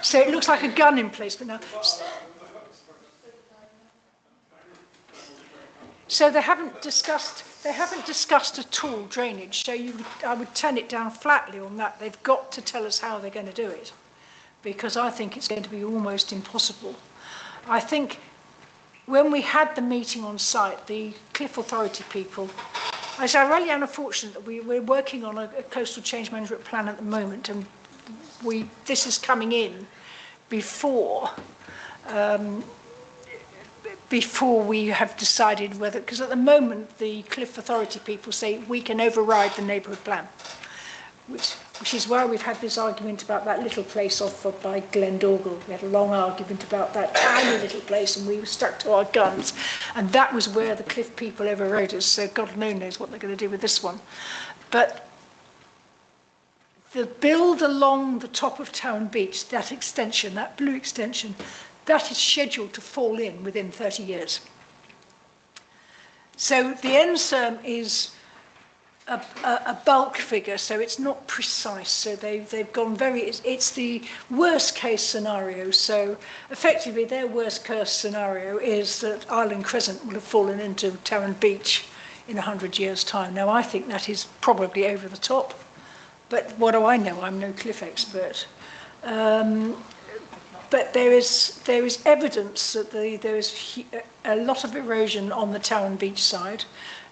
So it looks like a gunning place, but now. So they haven't discussed at all drainage. So I would turn it down flatly on that. They've got to tell us how they're going to do it, because I think it's going to be almost impossible. I think when we had the meeting on site, the Cliff Authority people I really am unfortunate that we're working on a coastal change management plan at the moment, and this is coming in before we have decided whether, because at the moment the Cliff Authority people say we can override the neighbourhood plan, which is why we've had this argument about that little place off by Glendorgle. We had a long argument about that tiny little place, and we were stuck to our guns. And that was where the Cliff people overrode us, so God knows what they're going to do with this one. But the build along the top of Town Beach, that extension, that blue extension, that is scheduled to fall in within 30 years. So the NSERM is a bulk figure, so it's not precise. So they've gone it's the worst case scenario. So effectively their worst case scenario is that Island Crescent will have fallen into Town Beach in 100 years' time. Now I think that is probably over the top, but what do I know? I'm no cliff expert. But there is evidence that there is a lot of erosion on the Town Beach side.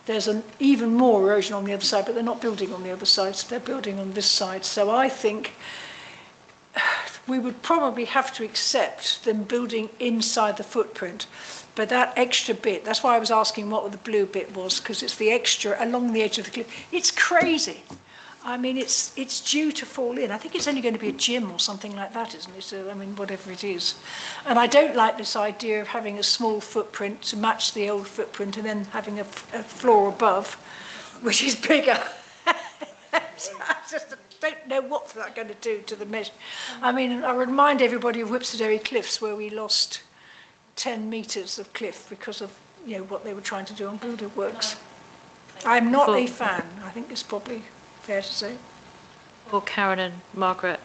There's even more erosion on the other side, but they're not building on the other side, so they're building on this side. So I think we would probably have to accept them building inside the footprint. But that extra bit, that's why I was asking what the blue bit was, because it's the extra along the edge of the cliff. It's crazy. I mean, it's due to fall in. I think it's only going to be a gym or something like that, isn't it? So, I mean, whatever it is. And I don't like this idea of having a small footprint to match the old footprint and then having a floor above, which is bigger. So I just don't know what that's going to do to the measure. I mean, I remind everybody of Whipsodary Cliffs, where we lost 10 metres of cliff because of, what they were trying to do on builder works. I'm not a fan. I think it's probably fair to say. Or Karen and Margaret.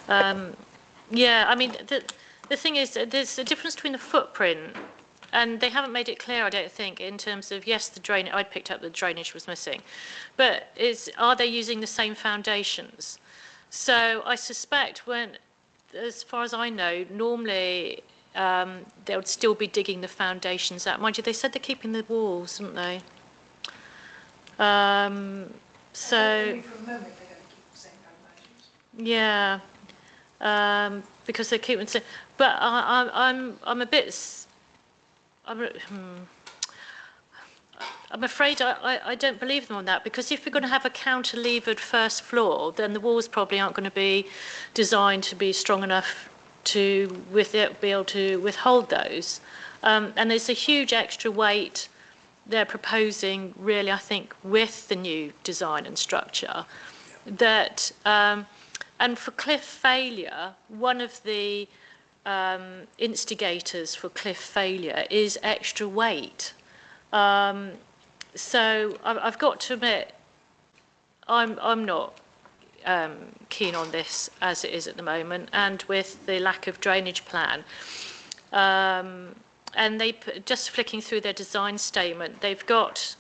Yeah, I mean, the thing is, there's a difference between the footprint, and they haven't made it clear, I don't think, in terms of, yes, the drainage, I picked up the drainage was missing, but are they using the same foundations? So I suspect as far as I know, normally they would still be digging the foundations out. Mind you, they said they're keeping the walls, didn't they? So, yeah, because they keep saying, but I'm a bit, I'm afraid I don't believe them on that, because if we're going to have a counter-levered first floor, then the walls probably aren't going to be designed to be strong enough to be able to withhold those, and there's a huge extra weight they're proposing, really, I think, with the new design and structure, that, and for cliff failure, one of the instigators for cliff failure is extra weight. So I've got to admit, I'm not keen on this as it is at the moment, and with the lack of drainage plan. And just flicking through their design statement, they've got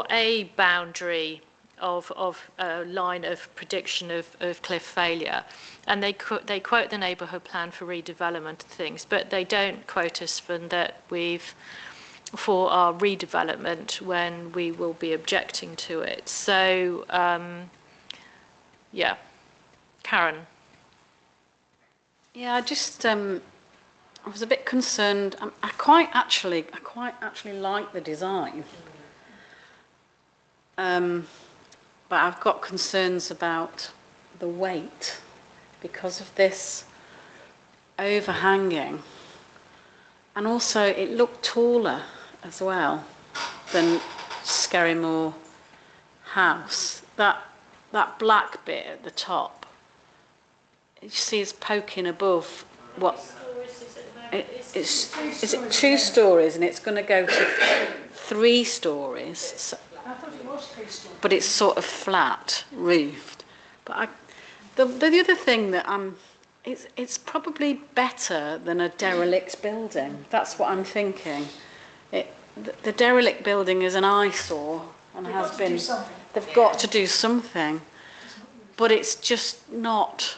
a boundary of a line of prediction of cliff failure, and they quote the neighbourhood plan for redevelopment things, but they don't quote us for our redevelopment when we will be objecting to it. So yeah, Karen. Yeah, I was a bit concerned. I quite actually like the design, but I've got concerns about the weight because of this overhanging, and also it looked taller as well than Skerrymoor House. That black bit at the top, you see, is poking above what. Is it 2 stories, and it's going to go to 3 stories? So, I thought it was 3 stories. but it's sort of flat roofed. But the other thing that it's probably better than a derelict building. That's what I'm thinking. The derelict building is an eyesore and has been. They've got to do something, but it's just not.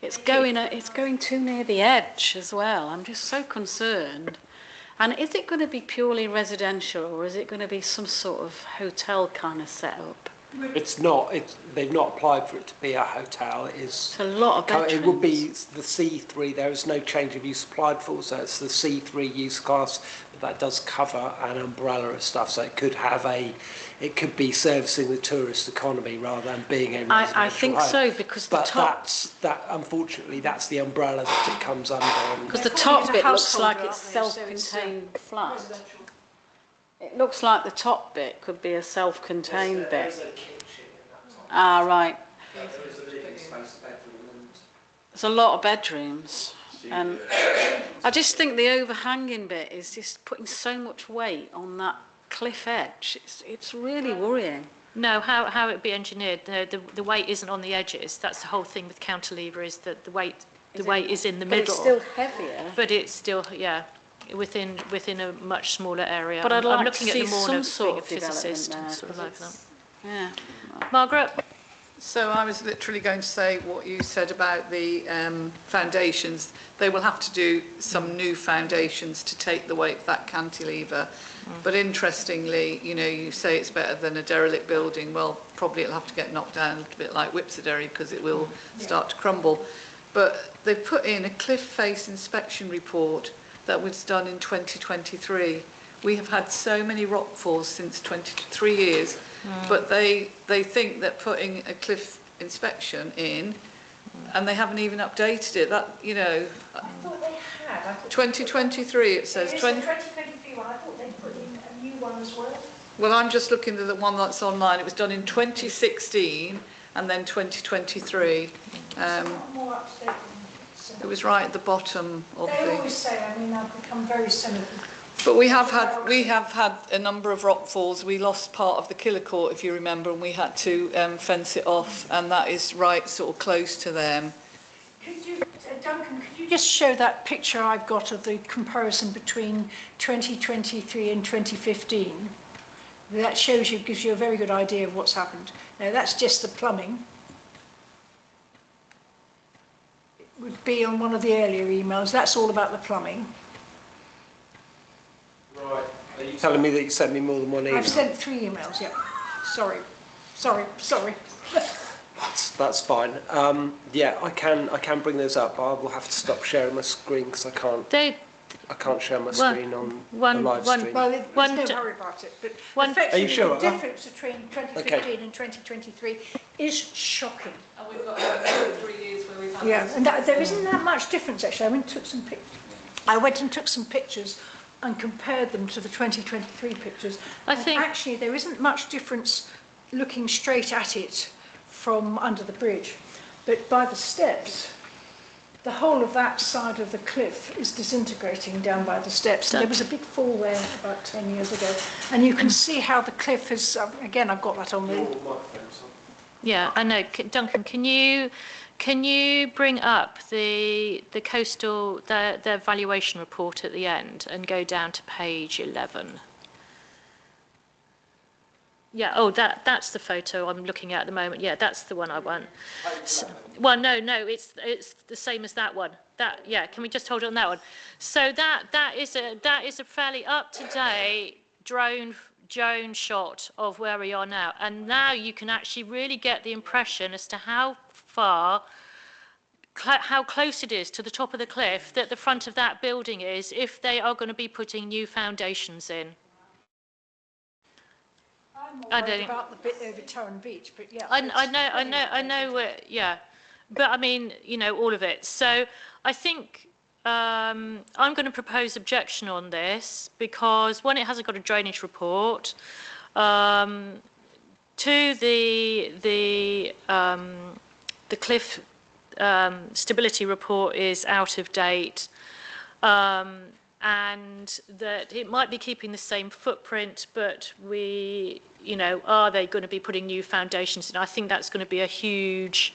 It's going too near the edge as well. I'm just so concerned. And is it going to be purely residential, or is it going to be some sort of hotel kind of setup? It's not. They've not applied for it to be a hotel. It is. It's a lot of bedrooms. It would be the C3. There is no change of use applied for, so it's the C3 use class. But that does cover an umbrella of stuff, so it could have it could be servicing the tourist economy rather than being a residential I think home. so, because the But top, unfortunately, that's the umbrella that it comes under. because the They're calling top it a bit looks householder, like aren't it's they? So it's, self-contained flat. residential. It looks like the top bit could be a self-contained There's bit. a kitchen in that top. Ah, right. There is a living space, bedroom, and There's a lot of bedrooms. And I just think the overhanging bit is just putting so much weight on that cliff edge. It's really worrying. No, how it be engineered, the weight isn't on the edges. That's the whole thing with cantilever, is that the weight is in the But middle. it's still heavier. But it's still, yeah, within a much smaller area. But I'd I'm like looking to at the see more some of sort being a of development physicist there, and sort of 'cause like that. Yeah. Margaret? So I was literally going to say what you said about the foundations. They will have to do some new foundations to take the weight of that cantilever. But interestingly, you know, you say it's better than a derelict building. Well, probably it'll have to get knocked down a little bit like Whipsodary because it will start to crumble. But they've put in a cliff face inspection report that was done in 2023. We have had so many rockfalls since 23 years, but they think that putting a cliff inspection in, and they haven't even updated it. That, you know, I thought they had. I thought 2023 it says. There is a 2023 one. I thought they put in a new one as well. Well, I'm just looking at the one that's online. It was done in 2016 and then 2023. It's not more up to date than It was right at the bottom of they the. always say, I mean, I've become very cynical. But we have had a number of rockfalls. We lost part of the Killicourt, if you remember, and we had to fence it off, and that is right sort of close to them. Could you, Duncan, could you just show that picture I've got of the comparison between 2023 and 2015? That shows you, gives you a very good idea of what's happened. Now, that's just the plumbing. It would be on one of the earlier emails. That's all about the plumbing. Right. Are you telling me that you sent me more than one email? I've sent 3 emails, yeah. Sorry. That's fine. Yeah, I can bring those up. I will have to stop sharing my screen because I can't share my screen on a live stream. Well, there's One no d- hurry about it, but one- effectively Are you sure? the difference between 2015 and 2023 is shocking. And we've got 3 years where we've had. Yeah, and there isn't that much difference actually. I went and took some pictures and compared them to the 2023 pictures. I And think- actually there isn't much difference looking straight at it from under the bridge, but by the steps, the whole of that side of the cliff is disintegrating down by the steps. And there was a big fall there about 10 years ago, and you can see how the cliff is. Again, I've got that on the. Yeah, I know. Duncan, can you bring up the coastal, the valuation report at the end and go down to page 11? Yeah, oh, that's the photo I'm looking at the moment. Yeah, that's the one I want. Well, no, it's the same as that one. That, yeah, can we just hold on that one? So that is a fairly up-to-date drone shot of where we are now. And now you can actually really get the impression as to how close it is to the top of the cliff that the front of that building is if they are going to be putting new foundations in. I'm more worried about the bit over Turren Beach, but yeah. I know, yeah. But I mean, you know, all of it. So I think I'm going to propose objection on this because, one, it hasn't got a drainage report. Two, the cliff stability report is out of date. And that it might be keeping the same footprint, but are they going to be putting new foundations in? I think that's going to be a huge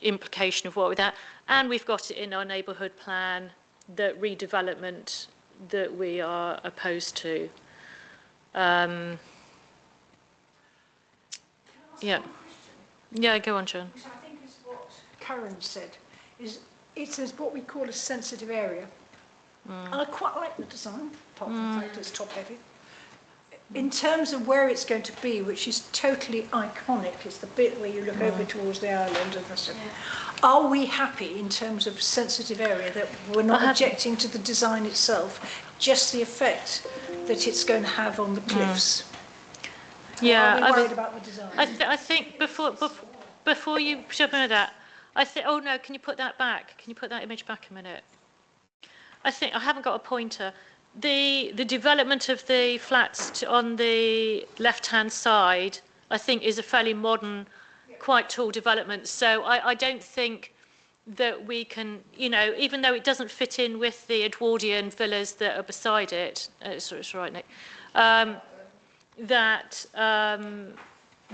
implication of what with that. And we've got it in our neighbourhood plan, that redevelopment that we are opposed to. Yeah, go on, John. Which I think is what Karen said, is it is what we call a sensitive area. I quite like the design, apart from the fact it's top heavy. In terms of where it's going to be, which is totally iconic, is the bit where you look over towards the island and the stuff. Are we happy in terms of sensitive area that we're not objecting to the design itself, just the effect that it's going to have on the cliffs? Yeah, Are we worried about the design? I think before you jump into that, oh no, can you put that back? Can you put that image back a minute? I think I haven't got a pointer. The development of the flats on the left-hand side, I think, is a fairly modern, quite tall development. So I don't think that we can, you know, even though it doesn't fit in with the Edwardian villas that are beside it, it's right, Nick, that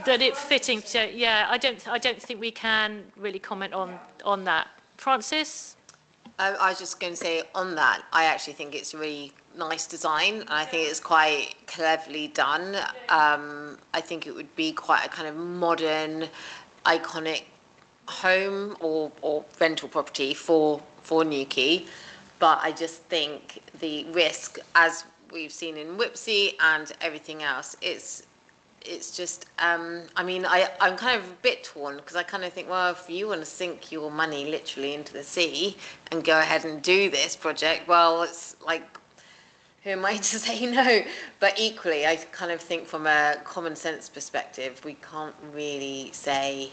it's fitting. So yeah, I don't think we can really comment on that. Francis? I was just going to say on that, I actually think it's a really nice design, and I think it's quite cleverly done. I think it would be quite a kind of modern, iconic home or rental property for Newquay. But I just think the risk, as we've seen in Whipsey and everything else, it's just, I mean, I'm kind of a bit torn, because I kind of think, well, if you want to sink your money literally into the sea and go ahead and do this project, well, it's like, who am I to say no? But equally, I kind of think from a common sense perspective, we can't really say,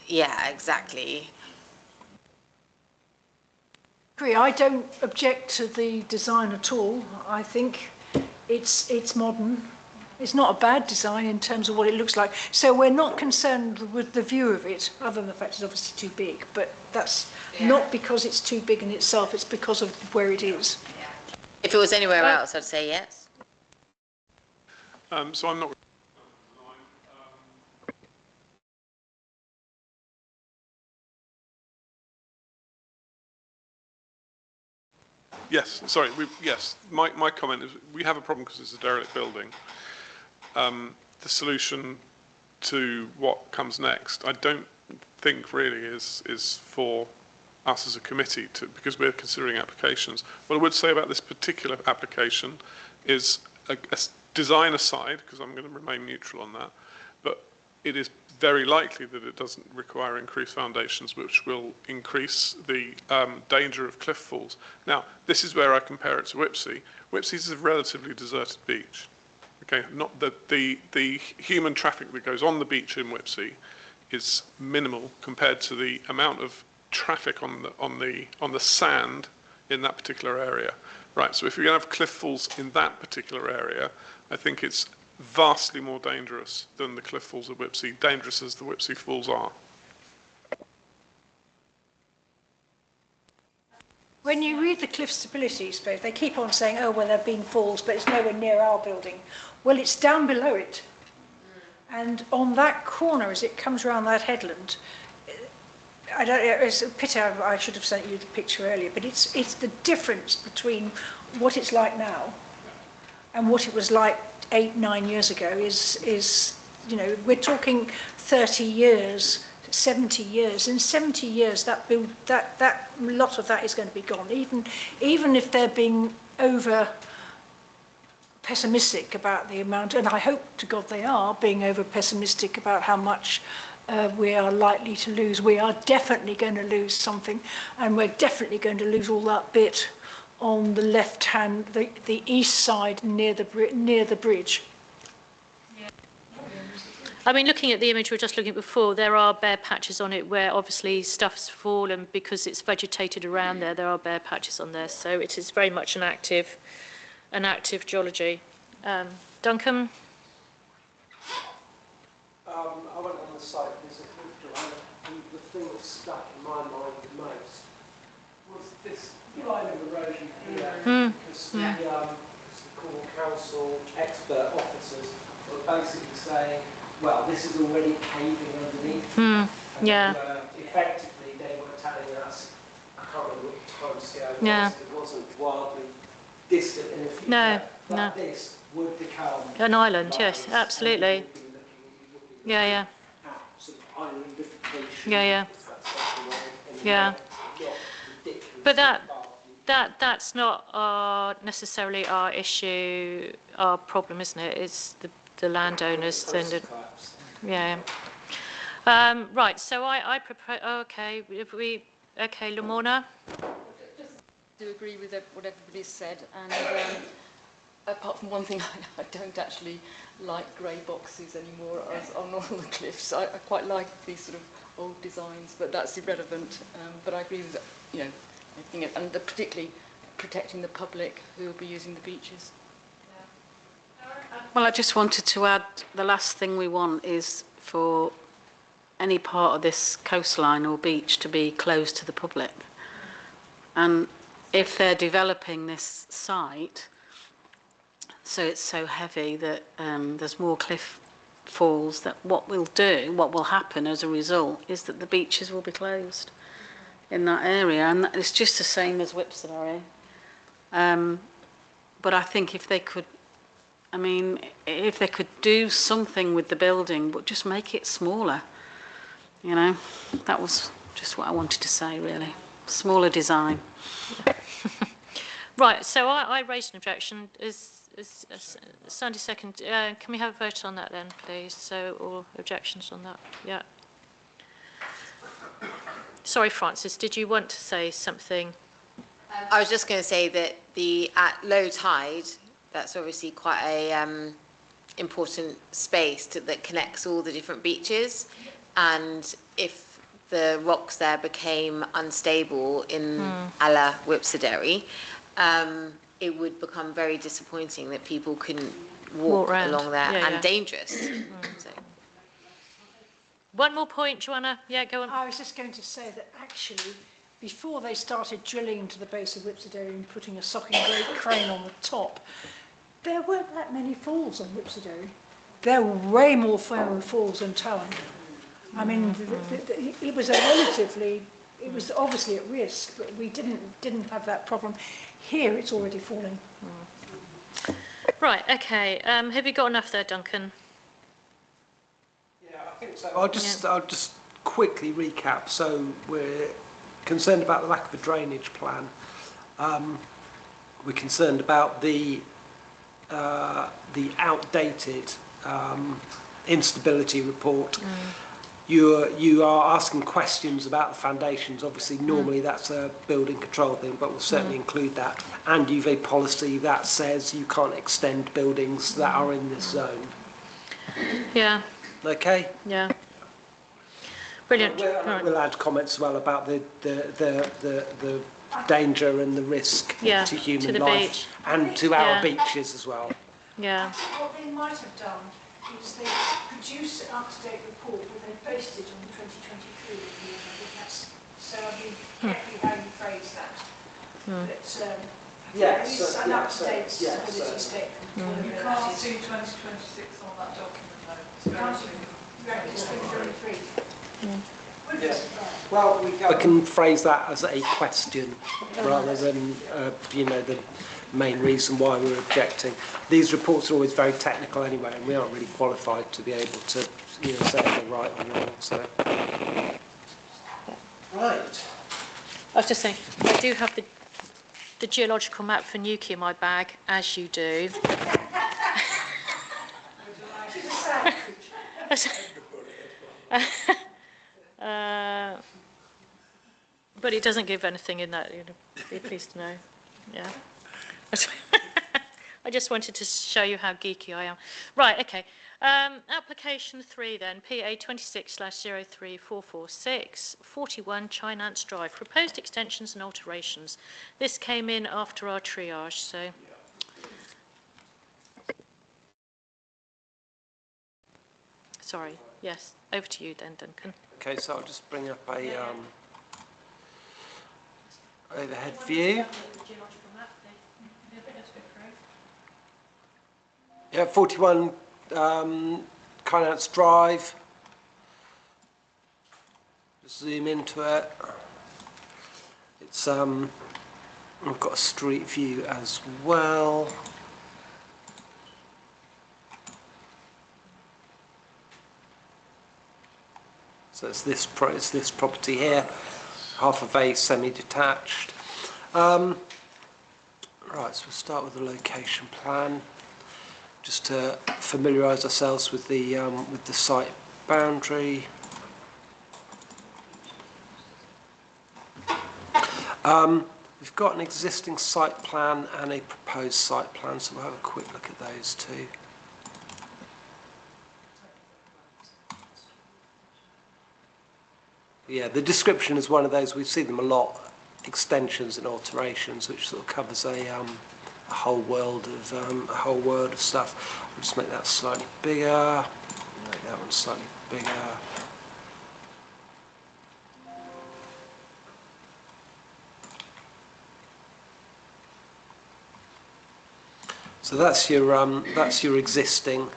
yeah, exactly. I don't object to the design at all. I think it's modern. It's not a bad design in terms of what it looks like. So we're not concerned with the view of it, other than the fact it's obviously too big. But that's not because it's too big in itself, it's because of where it is. If it was anywhere else, I'd say yes. So I'm not... Yes, sorry. Yes, my comment is we have a problem because it's a derelict building. The solution to what comes next, I don't think really is for us as a committee because we're considering applications. What I would say about this particular application is a design aside, because I'm going to remain neutral on that, but it is very likely that it doesn't require increased foundations, which will increase the danger of cliff falls. Now, this is where I compare it to Whipsey. Whipsey is a relatively deserted beach. Okay, not the human traffic that goes on the beach in Whipsey is minimal compared to the amount of traffic on the sand in that particular area. Right, so if you're going to have cliff falls in that particular area, I think it's vastly more dangerous than the cliff falls at Whipsey, dangerous as the Whipsey falls are. When you read the cliff stability space, they keep on saying, oh, well, there have been falls, but it's nowhere near our building. Well, it's down below it. And on that corner, as it comes around that headland, it's a pity I should have sent you the picture earlier, but it's the difference between what it's like now and what it was like 8-9 years ago is, you know, we're talking 30 years, 70 years. In 70 years, that lot of that is going to be gone. Even if they're being over pessimistic about the amount, and I hope to God they are being over pessimistic about how much we are likely to lose. We are definitely going to lose something, and we're definitely going to lose all that bit on the left hand, the east side near the bridge. Yeah. I mean, looking at the image we were just looking at before, there are bare patches on it where obviously stuff's fallen because it's vegetated around there. There are bare patches on there, so it is very much an active geology. Duncan? I went on the site, there's a cliff dweller, and the thing that stuck in my mind the most was this line of erosion here, because the Cornwall Council expert officers were basically saying, well, this is already caving underneath. And effectively, they were telling us, I can't remember what the time scale was, it wasn't wildly distant in the future, but this would become an island, yes, absolutely. Yeah. Sort of islandification. Yeah. But that, that's not necessarily our issue, our problem, isn't it? It's the landowners and yeah. Right. So I propose. Okay. If we. Okay, Lamorna. Do agree with what everybody's said, and apart from one thing, I don't actually like grey boxes anymore on all the cliffs. I quite like these sort of old designs, but that's irrelevant. But I agree with everything, and particularly protecting the public who will be using the beaches. Well, I just wanted to add, the last thing we want is for any part of this coastline or beach to be closed to the public. And if they're developing this site, so it's so heavy that there's more cliff falls, that what will happen as a result is that the beaches will be closed in that area. And it's just the same as Whipsnade. But I think if they could, if they could do something with the building, but just make it smaller, that was just what I wanted to say, really. Smaller design. Right, so I raised an objection. Is Sandy second? Can we have a vote on that then, please? So, all objections on that? Yeah. Sorry, Francis, did you want to say something? I was just going to say that at low tide, that's obviously quite a important space that connects all the different beaches, and if the rocks there became unstable in a la Whipsnade, it would become very disappointing that people couldn't walk along there, and dangerous. So. One more point, Joanna. Yeah, go on. I was just going to say that actually, before they started drilling into the base of Whipsnade and putting a socking great crane on the top, there weren't that many falls on Whipsnade. There were way more falls than Talon. I mean, it was it was obviously at risk, but we didn't have that problem. Here, it's already falling. Right. Okay. Have you got enough there, Duncan? Yeah, I think so. I'll just quickly recap. So we're concerned about the lack of a drainage plan. We're concerned about the outdated instability report. You are asking questions about the foundations. Obviously, normally that's a building control thing, but we'll certainly include that. And you've a policy that says you can't extend buildings that are in this zone. Yeah. Okay. Yeah. Brilliant. We'll add comments as well about the danger and the risk to human life beach. and to our beaches as well. Yeah. What they might have done is they produced an up-to-date report, but they based it on the 2023 report. I think that's, so I'll be careful how you phrase that. But it's an up-to-date stability statement. You can't see 2026 on that document, though. You can't see it's 2023. Well, I can phrase that as a question rather than, the main reason why we're objecting. These reports are always very technical anyway, and we aren't really qualified to be able to, say if they're right or wrong. So, right. I was just saying, I do have the geological map for Newquay in my bag, as you do. But it doesn't give anything in that. Be pleased to know. Yeah. I just wanted to show you how geeky I am. Right. Okay. Application 3 then, PA 26/03446, 41 Chinance Drive. Proposed extensions and alterations. This came in after our triage, so. Sorry. Yes. Over to you then, Duncan. Okay, so I'll just bring up a overhead view. Yeah, 41 Cynance Drive. Just zoom into it. It's we've got a street view as well. So it's this property here, half of a semi-detached. Right, so we'll start with the location plan, just to familiarise ourselves with the site boundary. We've got an existing site plan and a proposed site plan, so we'll have a quick look at those two. Yeah, the description is one of those, we see them a lot, extensions and alterations, which sort of covers a whole world of stuff. I'll just make that slightly bigger, make that one slightly bigger. So that's your existing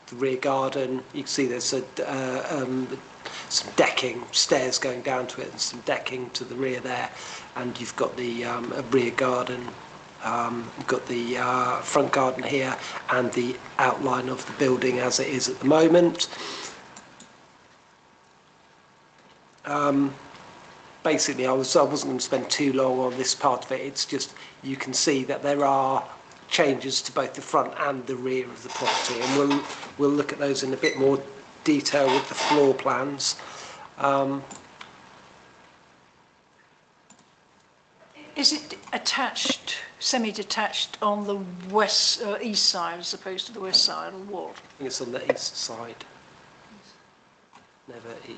the rear garden. You can see there's some decking, stairs going down to it, and some decking to the rear there. And you've got the rear garden. You've got the front garden here, and the outline of the building as it is at the moment. Basically, I wasn't going to spend too long on this part of it. It's just you can see that there are changes to both the front and the rear of the property, and we'll look at those in a bit more detail with the floor plans. Is it attached, semi-detached on the west, east side as opposed to the west side, or what? I think it's on the east side.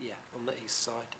Yeah, on the east side.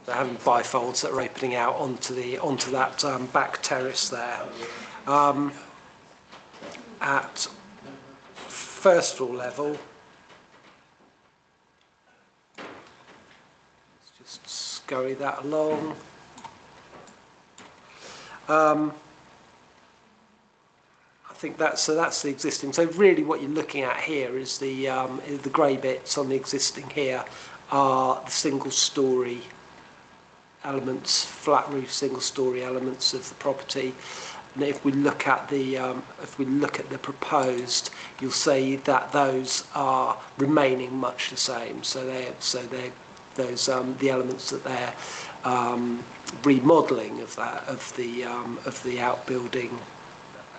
They're having bifolds that are opening out onto that back terrace there. At first floor level, let's just scurry that along. I think that's the existing. So really, what you're looking at here is the grey bits on the existing here are the single-storey elements, flat roof single-storey elements of the property. And if we look at the proposed, you'll see that those are remaining much the same. So they're the elements that they're remodelling of the outbuilding,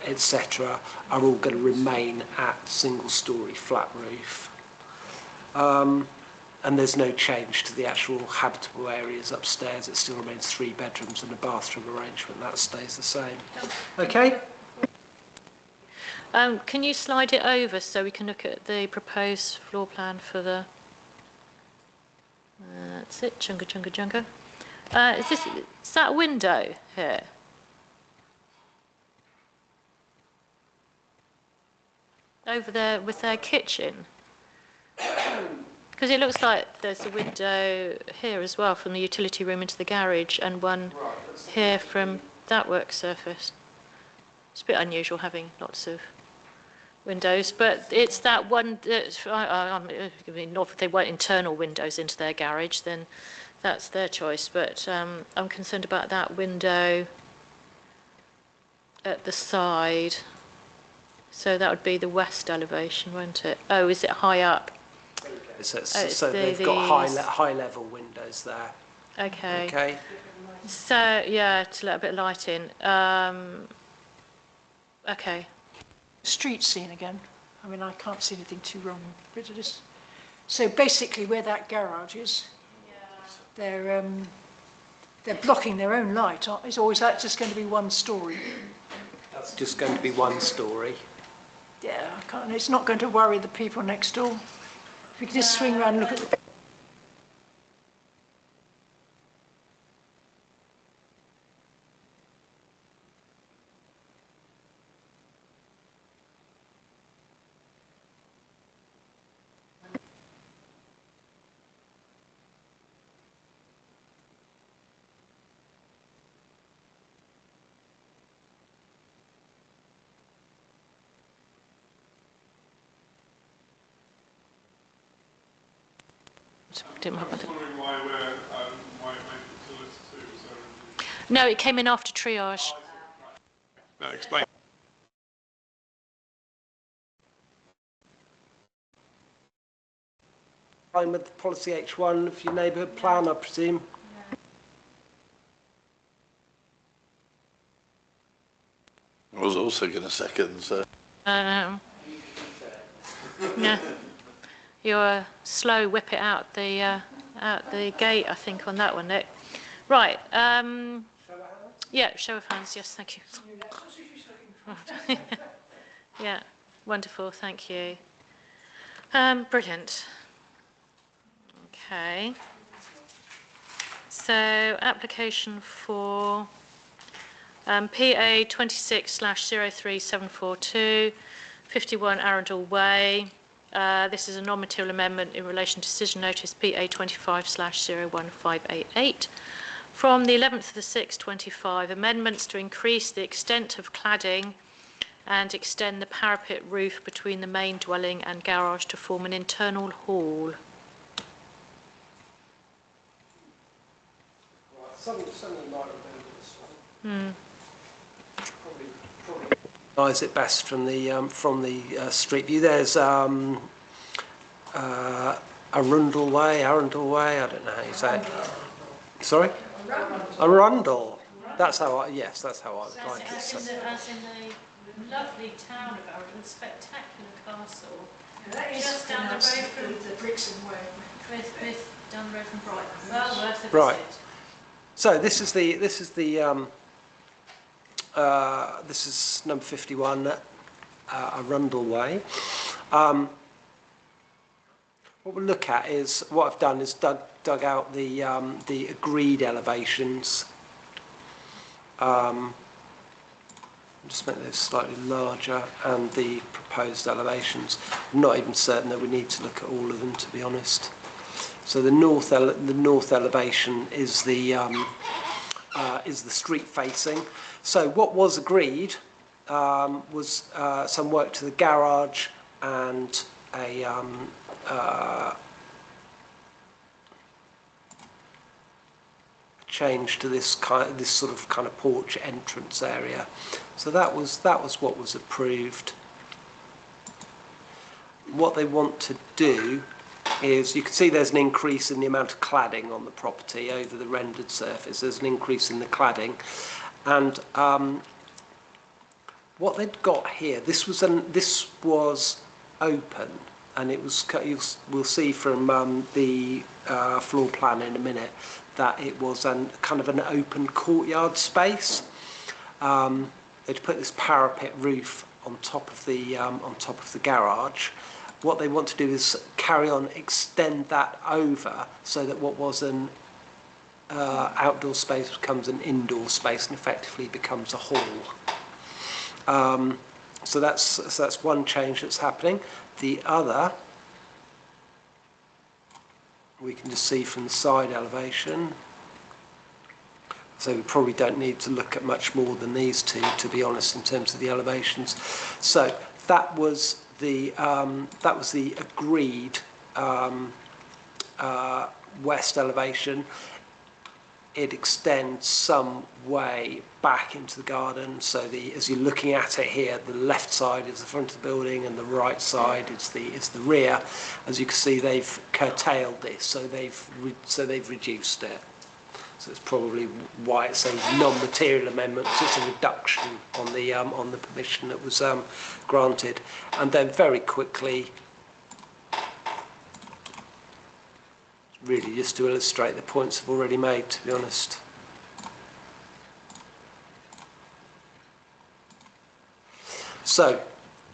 etc., are all going to remain at single-storey flat roof. And there's no change to the actual habitable areas upstairs. It still remains 3 bedrooms and a bathroom arrangement. That stays the same. Okay? Can you slide it over so we can look at the proposed floor plan for the... that's it, chunga, chunga, chunga. Is that a window here? Over there with their kitchen? Because it looks like there's a window here as well from the utility room into the garage and one here from that work surface. It's a bit unusual having lots of windows, but it's that one that, I mean, not if they want internal windows into their garage, then that's their choice, but I'm concerned about that window at the side. So that would be the west elevation, won't it? Oh, is it high up? So they've got high level windows there. Okay. Okay. So, yeah, to let a bit of light in. Okay. Street scene again. I mean, I can't see anything too wrong with it. So basically where that garage is, they're blocking their own light, aren't they? Or is that just going to be one story? That's just going to be one story. Yeah, I can't, it's not going to worry the people next door. If we could just swing around and look at the... Didn't have I was wondering why it made it to list 2. Was there No, it came in after triage. no, explain. Line with the policy H1 of your neighbourhood plan, I presume. I was also going to second, so. Yeah. You're slow, whip it out the gate, I think, on that one, Nick. Right. Yeah, show of hands. Yes, thank you. Yeah, wonderful. Thank you. Brilliant. Okay. So, application for PA 26/03742, 51 Arundel Way. This is a non-material amendment in relation to decision notice PA 25/01588 from the 11th of the 6th 25. Amendments to increase the extent of cladding and extend the parapet roof between the main dwelling and garage to form an internal hall. Somebody might remember this one. Probably is it best from the street view? There's Arundel Way, I don't know how you say it. Sorry? Arundel. That's how I, yes, that's how I would like it. As in the lovely town of Arundel, spectacular castle. That is just down the road from the Brixton Way. down the road from Brighton. Well worth a Right. visit. So this is number 51, Arundel Way. What we'll look at is, what I've done is dug out the agreed elevations. Just make those slightly larger, and the proposed elevations. I'm not even certain that we need to look at all of them, to be honest. So the north elevation is the street facing. So what was agreed was some work to the garage and a change to this sort of porch entrance area. So that was what was approved. What they want to do is, you can see there's an increase in the amount of cladding on the property over the rendered surface. There's an increase in the cladding, and what they'd got here, this was open, and it was, we'll see from the floor plan in a minute, that it was kind of an open courtyard space. They'd put this parapet roof on top of the garage. What they want to do is carry on, extend that over so that what was an outdoor space becomes an indoor space and effectively becomes a hall. So that's one change that's happening. The other, we can just see from the side elevation. So we probably don't need to look at much more than these two, to be honest, in terms of the elevations. So that was the agreed west elevation. It extends some way back into the garden. So as you're looking at it here, the left side is the front of the building and the right side is the rear. As you can see, they've curtailed this, so they've reduced it. So it's probably why it's a non-material amendment. So it's a reduction on the permission that was granted. And then very quickly, really just to illustrate the points I've already made, to be honest. So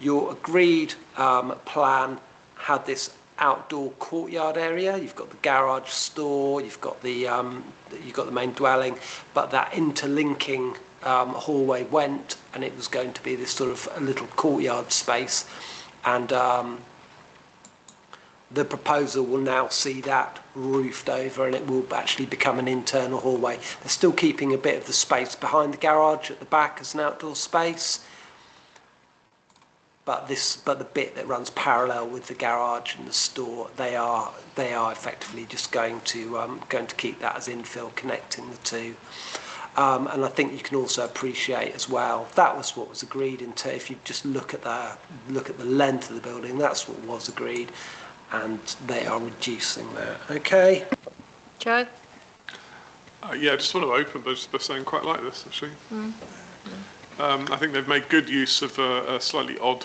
your agreed plan had this outdoor courtyard area. You've got the garage, store, you've got the main dwelling, but that interlinking hallway went, and it was going to be this sort of a little courtyard space, and the proposal will now see that roofed over, and it will actually become an internal hallway. They're still keeping a bit of the space behind the garage at the back as an outdoor space, but the bit that runs parallel with the garage and the store, they are effectively just going to keep that as infill, connecting the two. And I think you can also appreciate as well, that was what was agreed into. If you just look at the length of the building, that's what was agreed, and they are reducing that. Okay. Joe? Yeah, I just want to open by saying quite like this, actually. I think they've made good use of a slightly odd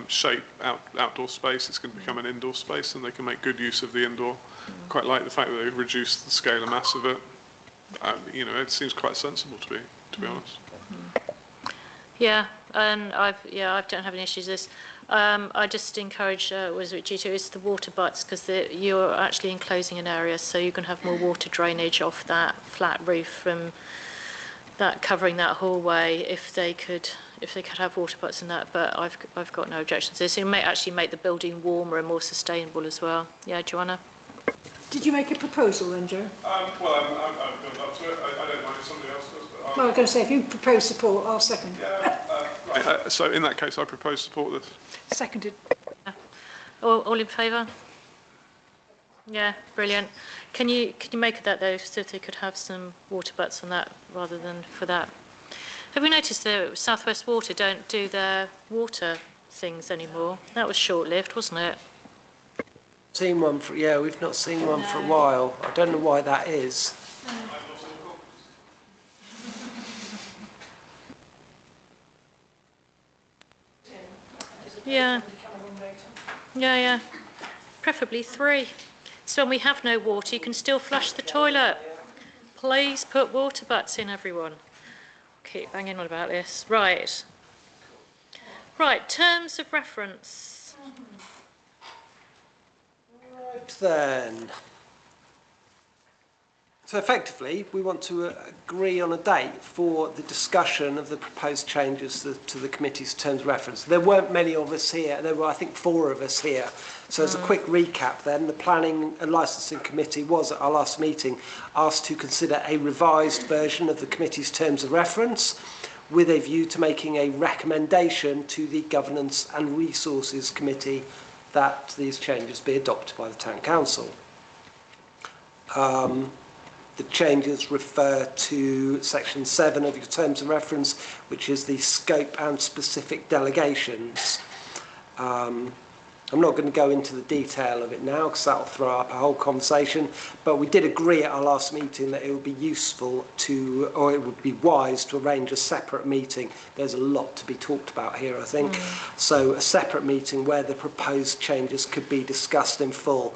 shape outdoor space. It's going to become an indoor space, and they can make good use of the indoor. Quite like the fact that they've reduced the scale and mass of it. It seems quite sensible to be honest. Yeah, and I don't have any issues with this. I just encourage, was it G2, it's the water butts, because you're actually enclosing an area, so you can have more water drainage off that flat roof from that covering that hallway if they could have water butts in that. But I've got no objections to this. It may actually make the building warmer and more sustainable as well. Yeah, Joanna? Did you make a proposal then, Joe? I've gone up to it. I don't mind if somebody else does. But Well, I was going to say, if you propose support, I'll second. right. So in that case, I propose support this. Seconded. All in favour? Yeah, brilliant. Can you make that though, so if they could have some water butts on that rather than for that? Have we noticed that South West Water don't do their water things anymore? That was short-lived, wasn't it? Seen one we've not seen one for a while. I don't know why that is. Yeah. Preferably 3. So when we have no water, you can still flush the toilet. Please put water butts in, everyone. Keep banging on about this. Right, terms of reference. Right then. So effectively, we want to agree on a date for the discussion of the proposed changes to the committee's terms of reference. There weren't many of us here. There were, I think, 4 of us here. So as a quick recap then, the Planning and Licensing Committee was, at our last meeting, asked to consider a revised version of the committee's terms of reference with a view to making a recommendation to the Governance and Resources Committee that these changes be adopted by the Town Council. The changes refer to section 7 of your terms of reference, which is the scope and specific delegations. I'm not going to go into the detail of it now because that'll throw up a whole conversation, but we did agree at our last meeting that it would be useful to, or it would be wise to arrange a separate meeting. There's a lot to be talked about here, I think. So a separate meeting where the proposed changes could be discussed in full.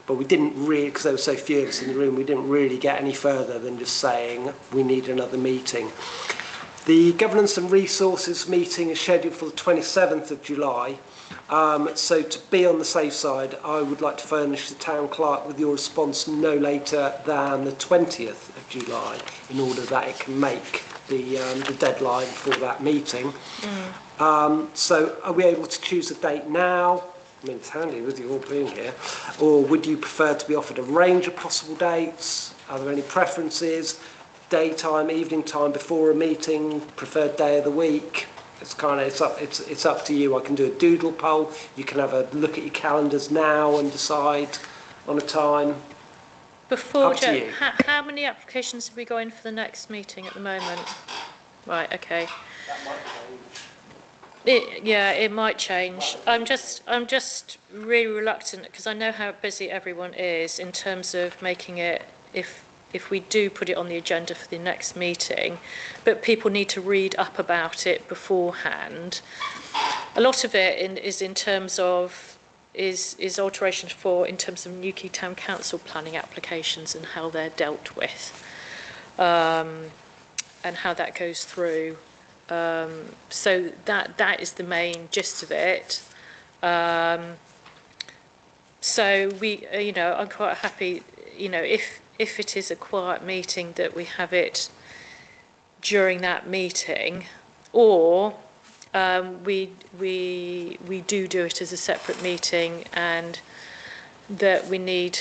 But we didn't really, because there were so few of us in the room, we didn't really get any further than just saying we need another meeting. The Governance and Resources meeting is scheduled for the 27th of July. So to be on the safe side, I would like to furnish the Town Clerk with your response no later than the 20th of July in order that it can make the deadline for that meeting. So are we able to choose a date now? I mean, it's handy with you all being here. Or would you prefer to be offered a range of possible dates? Are there any preferences? Daytime, evening time, before a meeting, preferred day of the week? It's up to you. I can do a doodle poll. You can have a look at your calendars now and decide on a time. Before, Up to Joe, you. how many applications have we got in for the next meeting at the moment? Right, okay. That might change. It might change. I'm just really reluctant because I know how busy everyone is in terms of making it, if we do put it on the agenda for the next meeting, but people need to read up about it beforehand. A lot of it is in terms of is alterations in terms of Newquay Town Council planning applications and how they're dealt with, and how that goes through. So that is the main gist of it. So we, I'm quite happy, if it is a quiet meeting, that we have it during that meeting, or we do it as a separate meeting, and that we need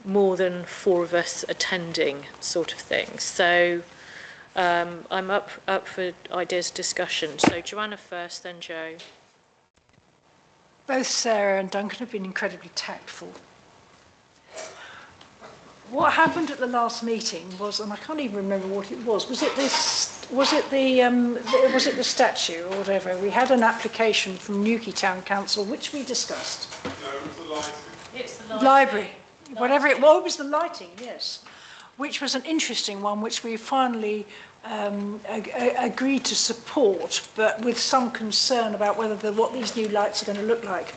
more than 4 of us attending, sort of thing. So I'm up for ideas discussion. So Joanna first, then Joe. Both Sarah and Duncan have been incredibly tactful. What happened at the last meeting was, and I can't even remember what it was. Was it the statue or whatever? We had an application from Newquay Town Council, which we discussed. No, it was the lighting. It's the Library, whatever it was. It was the lighting, yes, which was an interesting one, which we finally agreed to support, but with some concern about what these new lights are going to look like.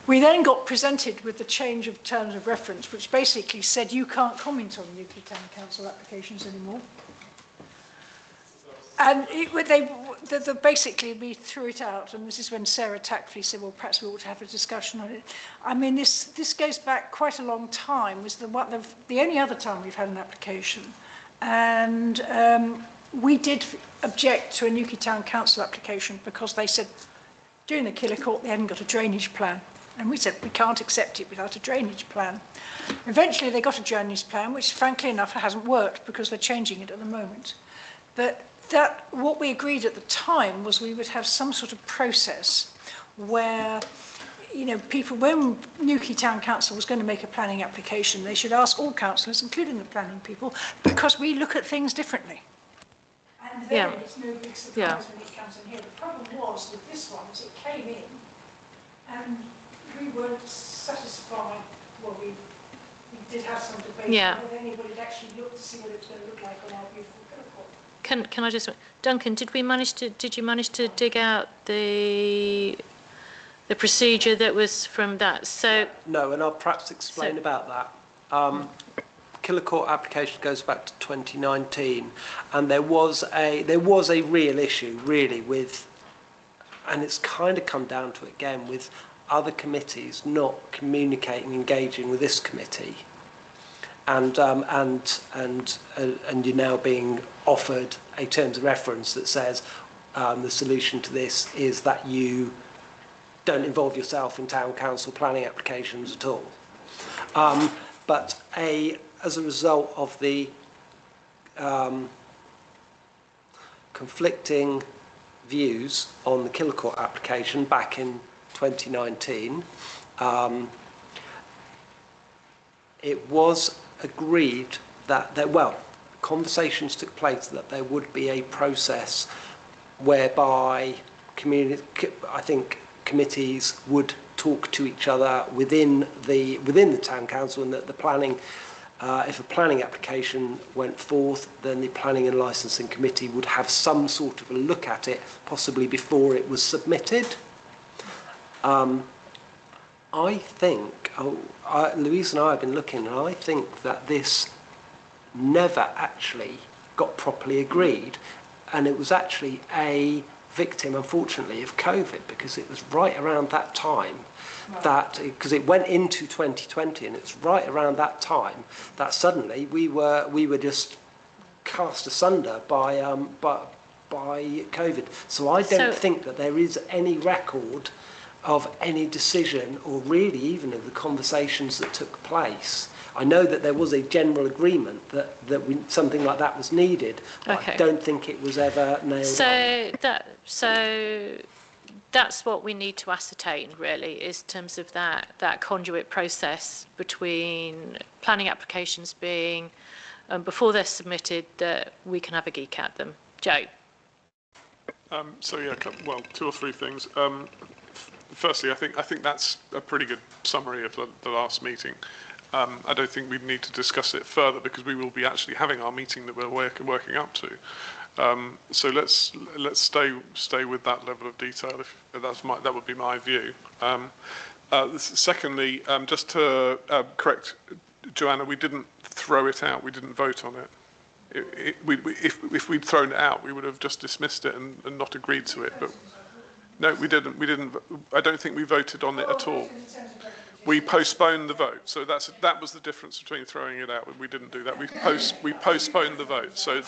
We then got presented with the change of terms of reference, which basically said you can't comment on Newquay Town Council applications anymore. And basically we threw it out, and this is when Sarah tactfully said, well, perhaps we ought to have a discussion on it. I mean, this goes back quite a long time. It was the only other time we've had an application. And we did object to a Newquay Town Council application because they said during the Killicourt they hadn't got a drainage plan. And we said we can't accept it without a drainage plan. Eventually they got a drainage plan, which frankly enough hasn't worked because they're changing it at the moment. But what we agreed at the time was we would have some sort of process where, people, when Newquay Town Council was going to make a planning application, they should ask all councillors, including the planning people, because we look at things differently. And then it's no big surprise when it comes in here. The problem was with this one is it came in and we weren't satisfied. Well, we did have some debate whether anybody had actually looked to see what it was going to look like on our beautiful Killicourt. Can I just, Duncan, did you manage to dig out the procedure that was from that? So no, and I'll perhaps explain about that. Killicourt application goes back to 2019, and there was a real issue really with, and it's kind of come down to it again with other committees not communicating, engaging with this committee, and you're now being offered a terms of reference that says the solution to this is that you don't involve yourself in town council planning applications at all. But as a result of the conflicting views on the Killicourt application back in 2019, it was agreed that conversations took place that there would be a process whereby committees would talk to each other within the town council, and that the planning, if a planning application went forth, then the planning and licensing committee would have some sort of a look at it, possibly before it was submitted. I think, Louise and I have been looking, and I think that this never actually got properly agreed. and it was actually a victim, unfortunately, of COVID, because it was right around that time that, because it went into 2020, and it's right around that time that suddenly we were just cast asunder by COVID. So I don't think that there is any record of any decision, or really even of the conversations that took place. I know that there was a general agreement that something like that was needed, but I don't think it was ever nailed on. So that's what we need to ascertain, really, is in terms of that conduit process between planning applications being, before they're submitted, that we can have a geek at them. Joe? Well, two or three things. Firstly, I think that's a pretty good summary of the last meeting. I don't think we need to discuss it further, because we will be actually having our meeting that we're working up to. So let's stay with that level of detail. If that would be my view. Secondly, just to correct Joanna, we didn't throw it out. We didn't vote on it. If we'd thrown it out, we would have just dismissed it and not agreed to it. But no, we didn't. I don't think we voted on it at all. We postponed the vote. So that was the difference between throwing it out. We didn't do that. We postponed the vote. So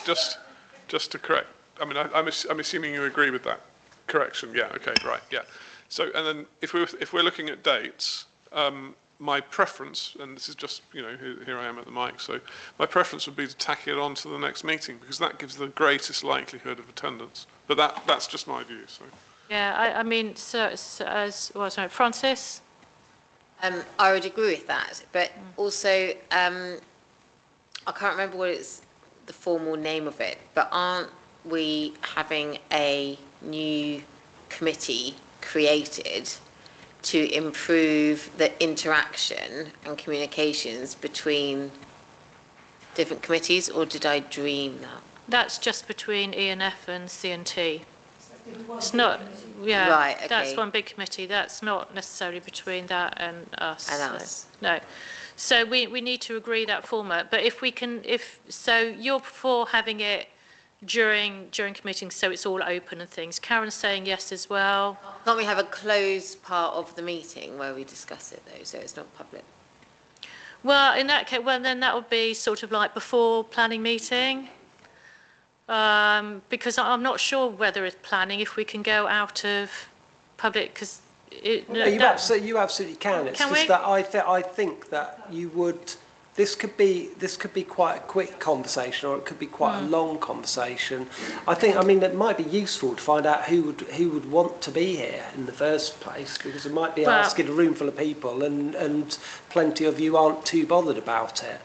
just to correct. I mean, I'm assuming you agree with that correction. Yeah. Okay. Right. Yeah. So, and then if we're looking at dates, my preference, and this is just, here I am at the mic, so my preference would be to tack it on to the next meeting, because that gives the greatest likelihood of attendance. But that's just my view. So. Yeah, I mean, Francis? I would agree with that, but also, I can't remember what it's the formal name of it, but aren't we having a new committee created to improve the interaction and communications between different committees, or did I dream that? That's just between ENF and CNT. It's not, right, okay. That's one big committee. That's not necessarily between that and us. And us. No. So we need to agree that format. But so you're for having it during meetings, so it's all open and things. Karen's saying yes as well. Can't we have a closed part of the meeting where we discuss it, though, so it's not public? Well, in that case, then that would be sort of like before planning meeting. Because I'm not sure whether it's planning, if we can go out of public, because you absolutely can. It's just that I think that you would. This could be quite a quick conversation, or it could be quite a long conversation. I mean, it might be useful to find out who would want to be here in the first place, because it might be asking a room full of people, and plenty of you aren't too bothered about it.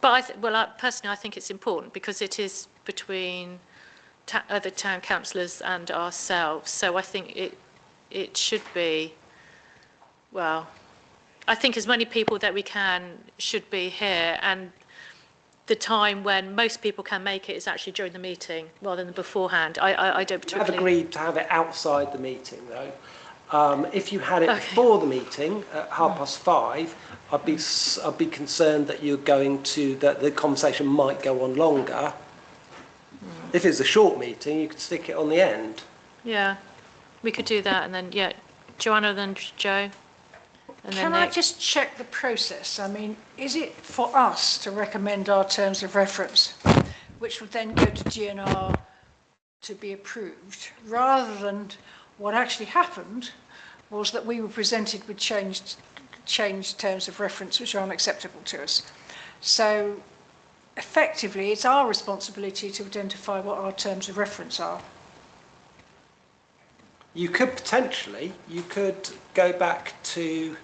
But personally, I think it's important, because it is between the town councillors and ourselves. So I think it should be, well, I think as many people that we can should be here, and the time when most people can make it is actually during the meeting rather than beforehand. I don't particularly... I've agreed to have it outside the meeting, though. If you had it before the meeting at 5:30, I'd be concerned that that the conversation might go on longer. If it's a short meeting, you could stick it on the end. Yeah, we could do that, and then Joanna, then Joe. Can I just check the process? I mean, is it for us to recommend our terms of reference, which would then go to GNR to be approved, rather than what actually happened was that we were presented with changed terms of reference which are unacceptable to us. So effectively, it's our responsibility to identify what our terms of reference are. You could go back to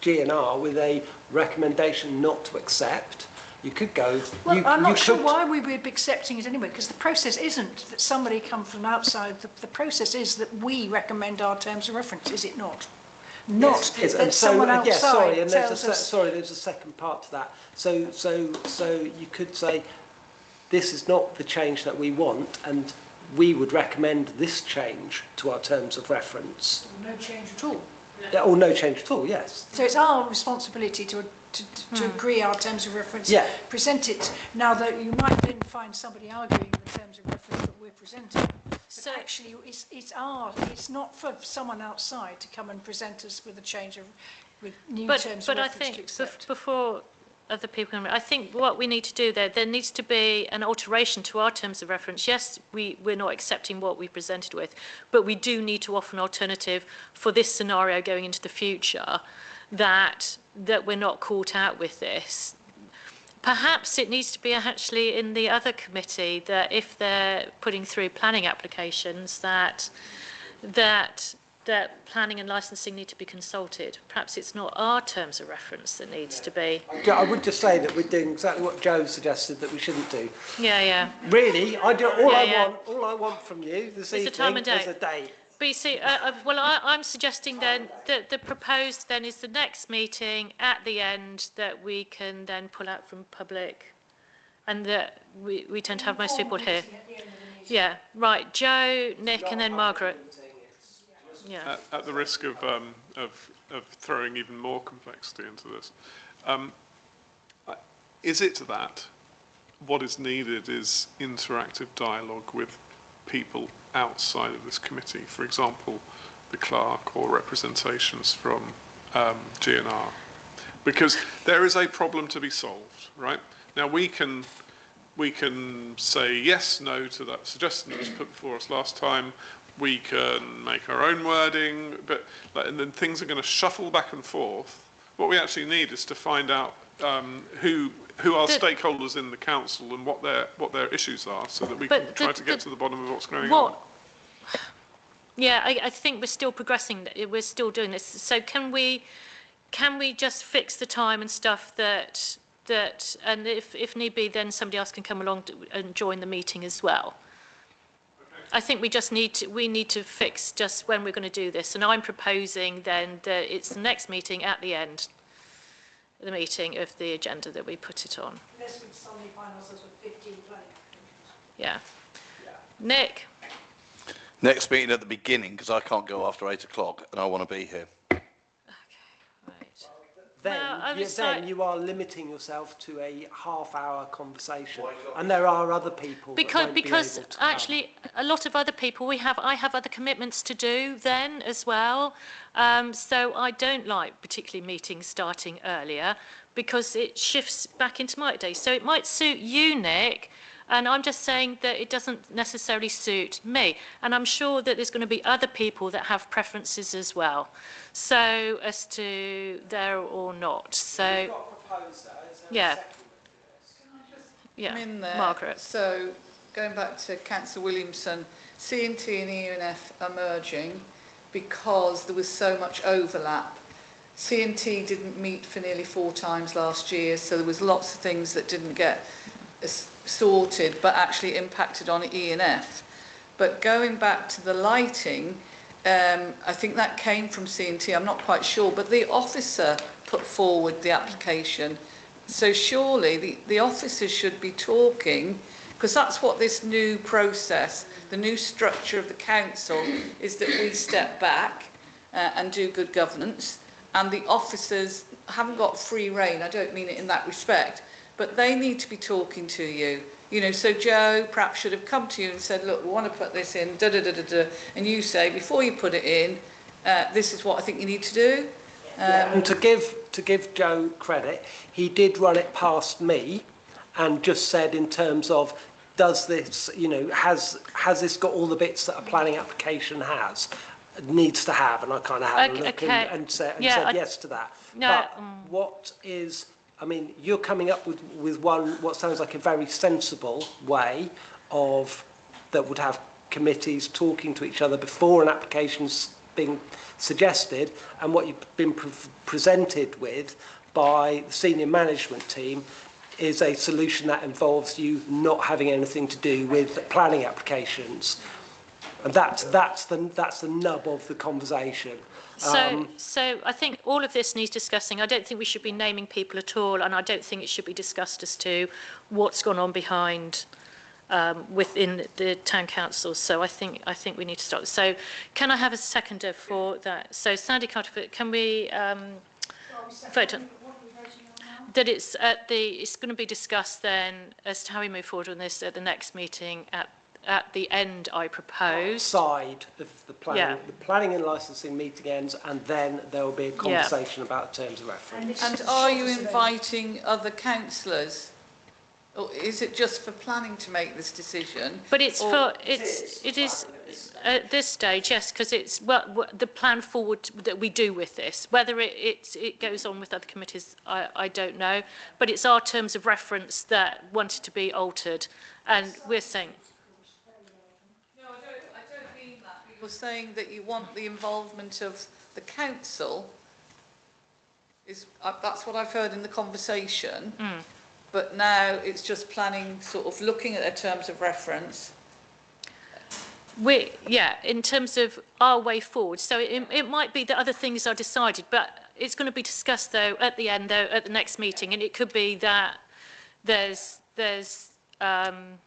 GNR with a recommendation not to accept. You could go... Well, I'm not sure why we would be accepting it anyway, because the process isn't that somebody comes from outside. The process is that we recommend our terms of reference, is it not? Not yes, that someone outside there's a second part to that. So you could say, this is not the change that we want, and we would recommend this change to our terms of reference. No change at all. Or no change at all, yes. So it's our responsibility to to agree our terms of reference, Yeah. present it. Now that you might then find somebody arguing the terms of reference that we're presenting. But So- actually, it's not for someone outside to come and present us with a change of, with new terms of But I reference to think accept. before other people, I think what we need to do there needs to be an alteration to our terms of reference. Yes, we're not accepting what we presented with, but we do need to offer an alternative for this scenario going into the future, that we're not caught out with this. Perhaps it needs to be actually in the other committee, that if they're putting through planning applications, that planning and licensing need to be consulted. Perhaps it's not our terms of reference that needs to be. I would just say that we're doing exactly what Joe suggested that we shouldn't do. Yeah. Really, Yeah. all I want from you this It's a time evening and is a date. date. But you see, I'm suggesting then that the proposed then is the next meeting at the end that we can then pull out from public, and that we tend to have most people here. Yeah, right. Joe, Nick, and then Margaret. Yeah. At the risk of throwing even more complexity into this, is it that what is needed is interactive dialogue with people outside of this committee? For example, the clerk or representations from GNR, because there is a problem to be solved, right? Now we can say yes, no to that suggestion that was put before us last time. We can make our own wording, and then things are going to shuffle back and forth. What we actually need is to find out who are stakeholders in the council and what their issues are, so that we can try to get to the bottom of what's going on. Yeah, I think we're still progressing. We're still doing this. So can we just fix the time and stuff that and if need be, then somebody else can come along and join the meeting as well. I think we need to fix just when we're going to do this, and I'm proposing then that it's the next meeting at the end, the meeting of the agenda that we put it on. Unless we suddenly find ourselves with 15 planning. Yeah. Nick. Next meeting at the beginning, because I can't go after 8 o'clock and I want to be here. Then you are limiting yourself to a half-hour conversation, and there are other people. Because actually, a lot of other people I have other commitments to do then as well. So I don't like particularly meetings starting earlier because it shifts back into my day. So it might suit you, Nick. And I'm just saying that it doesn't necessarily suit me. And I'm sure that there's going to be other people that have preferences as well. So as to there or not. So, yeah. Yeah, I'm in there. Margaret. So going back to Councillor Williamson, C&T and ENF are merging because there was so much overlap. C&T didn't meet for nearly 4 times last year, so there was lots of things that didn't get sorted but actually impacted on ENF. But going back to the lighting, I think that came from C&T, I'm not quite sure, but the officer put forward the application. So surely the officers should be talking, because that's what this new process, the new structure of the council, is that we step back and do good governance, and the officers haven't got free rein. I don't mean it in that respect, but they need to be talking to you. You know, so Joe perhaps should have come to you and said, look, we want to put this in, and you say, before you put it in, this is what I think you need to do. And to give Joe credit, he did run it past me and just said in terms of, does this, you know, has this got all the bits that a planning application needs to have? And I kind of had a look and said yes to that. No, but what is... I mean, you're coming up with what sounds like a very sensible way that would have committees talking to each other before an application's being suggested, and what you've been presented with by the senior management team is a solution that involves you not having anything to do with planning applications. And that's the nub of the conversation. So I think all of this needs discussing. I don't think we should be naming people at all, and I don't think it should be discussed as to what's gone on behind within the town council. So I think we need to stop. So can I have a seconder for that? So Sandy Carter, can we vote on? that it's going to be discussed then as to how we move forward on this at the next meeting at the end, I propose. Side of the planning, Yeah. the planning and licensing meeting ends, and then there will be a conversation about terms of reference. And are you inviting other councillors? Or is it just for planning to make this decision? But it is at this stage, yes, because it's the plan forward that we do with this. Whether it goes on with other committees, I don't know. But it's our terms of reference that wanted to be altered, and we're saying. No, I don't mean that. You're saying that you want the involvement of the council. That's what I've heard in the conversation. Mm. But now it's just planning, sort of looking at their terms of reference. In terms of our way forward. So it might be that other things are decided, but it's going to be discussed though at the end, though, at the next meeting, and it could be that there's other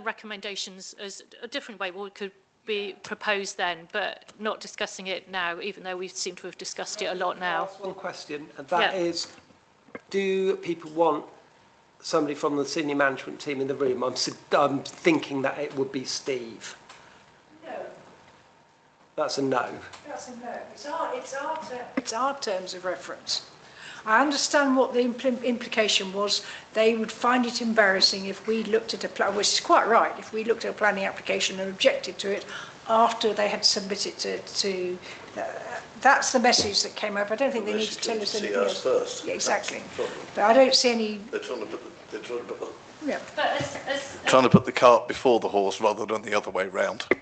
recommendations as a different way could be proposed then, but not discussing it now, even though we seem to have discussed it a lot now. One question, and that is, do people want somebody from the senior management team in the room? I'm thinking that it would be Steve. No. That's a no. That's a no. It's our terms of reference. I understand what the implication was. They would find it embarrassing if we looked at a plan, which is quite right, if we looked at a planning application and objected to it after they had submitted to that's the message that came up. I don't think they need to tell us anything else. First. Yeah, exactly. But I don't see any. They're trying to put Yeah. But trying to put the cart before the horse rather than the other way round. Okay,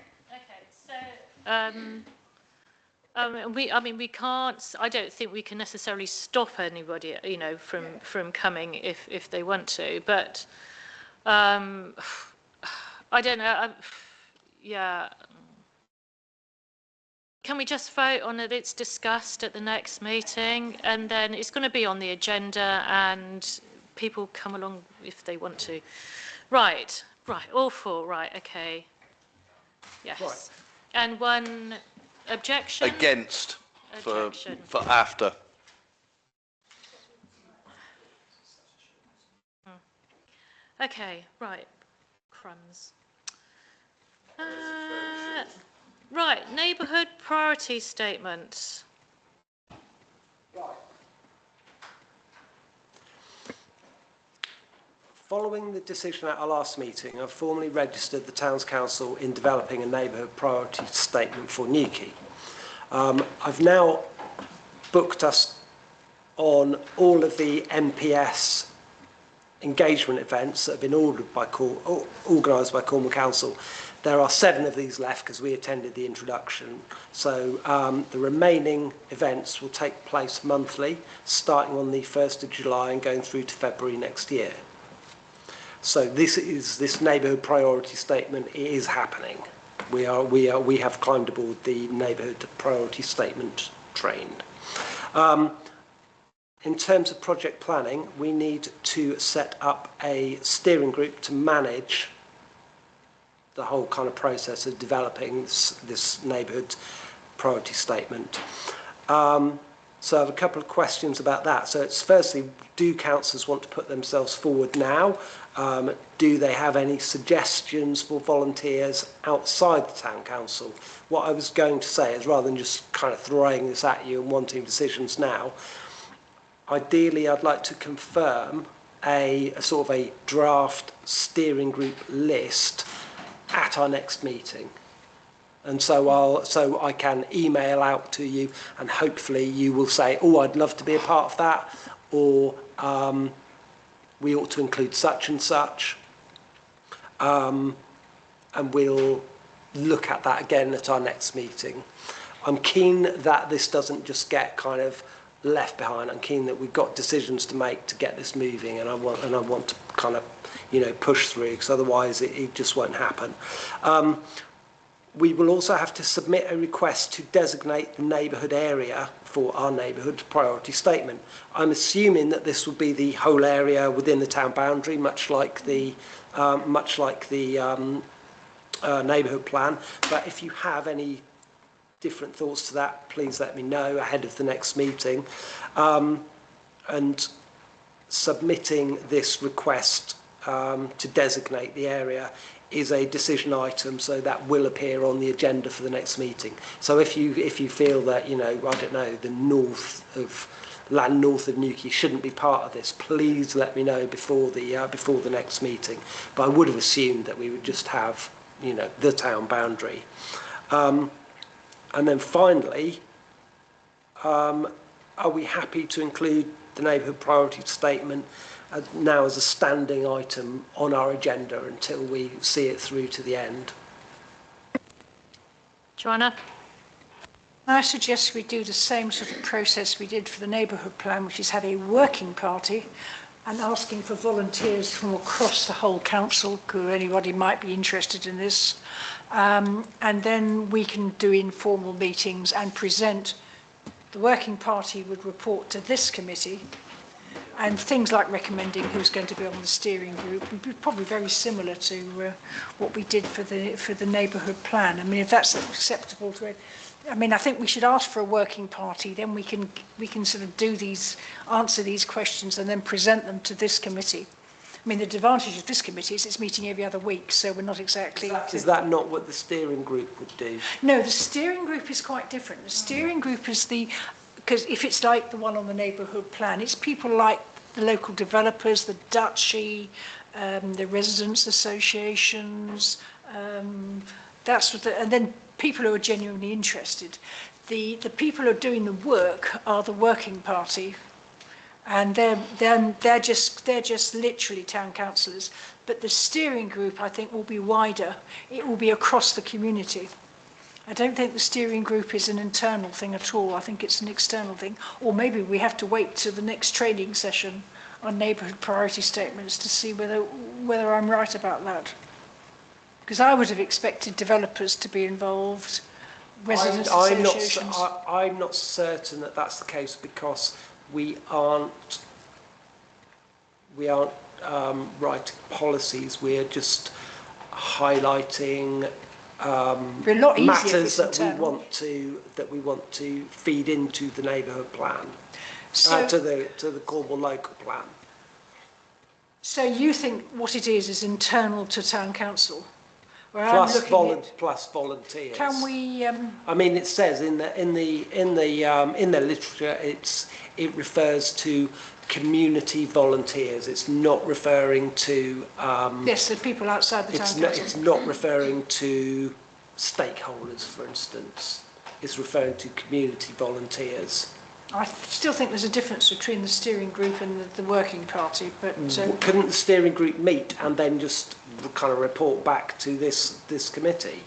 so we can't. I don't think we can necessarily stop anybody, from coming if they want to. But I don't know. Can we just vote on it? It's discussed at the next meeting, and then it's going to be on the agenda, and people come along if they want to. Right, all four, right, okay. Yes. Right. And one objection? Against Objection. for after. Okay, right, crumbs. Right, neighbourhood priority statement. Following the decision at our last meeting, I've formally registered the Town's Council in developing a neighbourhood priority statement for Newquay. I've now booked us on all of the MPS engagement events that have been organised by Cornwall Council. There are 7 of these left because we attended the introduction. So the remaining events will take place monthly, starting on the 1st of July and going through to February next year. So this neighbourhood priority statement is happening. We have climbed aboard the neighbourhood priority statement train. In terms of project planning, we need to set up a steering group to manage the whole kind of process of developing this neighbourhood priority statement. So I have a couple of questions about that. So it's firstly, do councillors want to put themselves forward now? Do they have any suggestions for volunteers outside the town council? What I was going to say is, rather than just kind of throwing this at you and wanting decisions now, ideally I'd like to confirm a sort of a draft steering group list at our next meeting. And so I can email out to you, and hopefully you will say, oh, I'd love to be a part of that, or we ought to include such and such. And we'll look at that again at our next meeting. I'm keen that this doesn't just get kind of left behind. I'm keen that we've got decisions to make to get this moving, and I want to kind of, push through, because otherwise it just won't happen. We will also have to submit a request to designate the neighbourhood area for our neighbourhood priority statement. I'm assuming that this will be the whole area within the town boundary, much like the neighbourhood plan. But if you have any different thoughts to that, please let me know ahead of the next meeting. and submitting this request to designate the area is a decision item, so that will appear on the agenda for the next meeting. So if you feel that, you know, I don't know, the land north of Newquay shouldn't be part of this, please let me know before the next meeting. But I would have assumed that we would just have, you know, the town boundary. And then finally, are we happy to include the neighbourhood priority statement now as a standing item on our agenda until we see it through to the end? Joanna? I suggest we do the same sort of process we did for the neighbourhood plan, which is have a working party and asking for volunteers from across the whole council, who anybody might be interested in this. And then we can do informal meetings and present. The working party would report to this committee, and things like recommending who's going to be on the steering group would be probably very similar to what we did for the neighbourhood plan. I mean, if that's acceptable to it. I mean, I think we should ask for a working party, then we can sort of answer these questions and then present them to this committee. I mean, the advantage of this committee is it's meeting every other week, so we're not exactly... Is that not what the steering group would do? No, the steering group is quite different. The steering group is because if it's like the one on the neighbourhood plan, it's people like the local developers, the duchy, the residents' associations, and then people who are genuinely interested. The people who are doing the work are the working party, and they're just literally town councillors. But the steering group, I think, will be wider. It will be across the community. I don't think the steering group is an internal thing at all. I think it's an external thing. Or maybe we have to wait till the next training session on neighbourhood priority statements to see whether I'm right about that. Because I would have expected developers to be involved, residents' associations. I'm not certain that that's the case, because we aren't writing policies. We're just highlighting matters that we want to feed into the neighbourhood plan, to the Cornwall local plan. So you think what it is internal to town council? Plus volunteers. Can we? I mean, it says in the literature, it refers to community volunteers. It's not referring to. Yes, the people outside the town council. It's not referring to stakeholders, for instance. It's referring to community volunteers. I still think there's a difference between the steering group and the working party, but... Couldn't the steering group meet and then just kind of report back to this committee?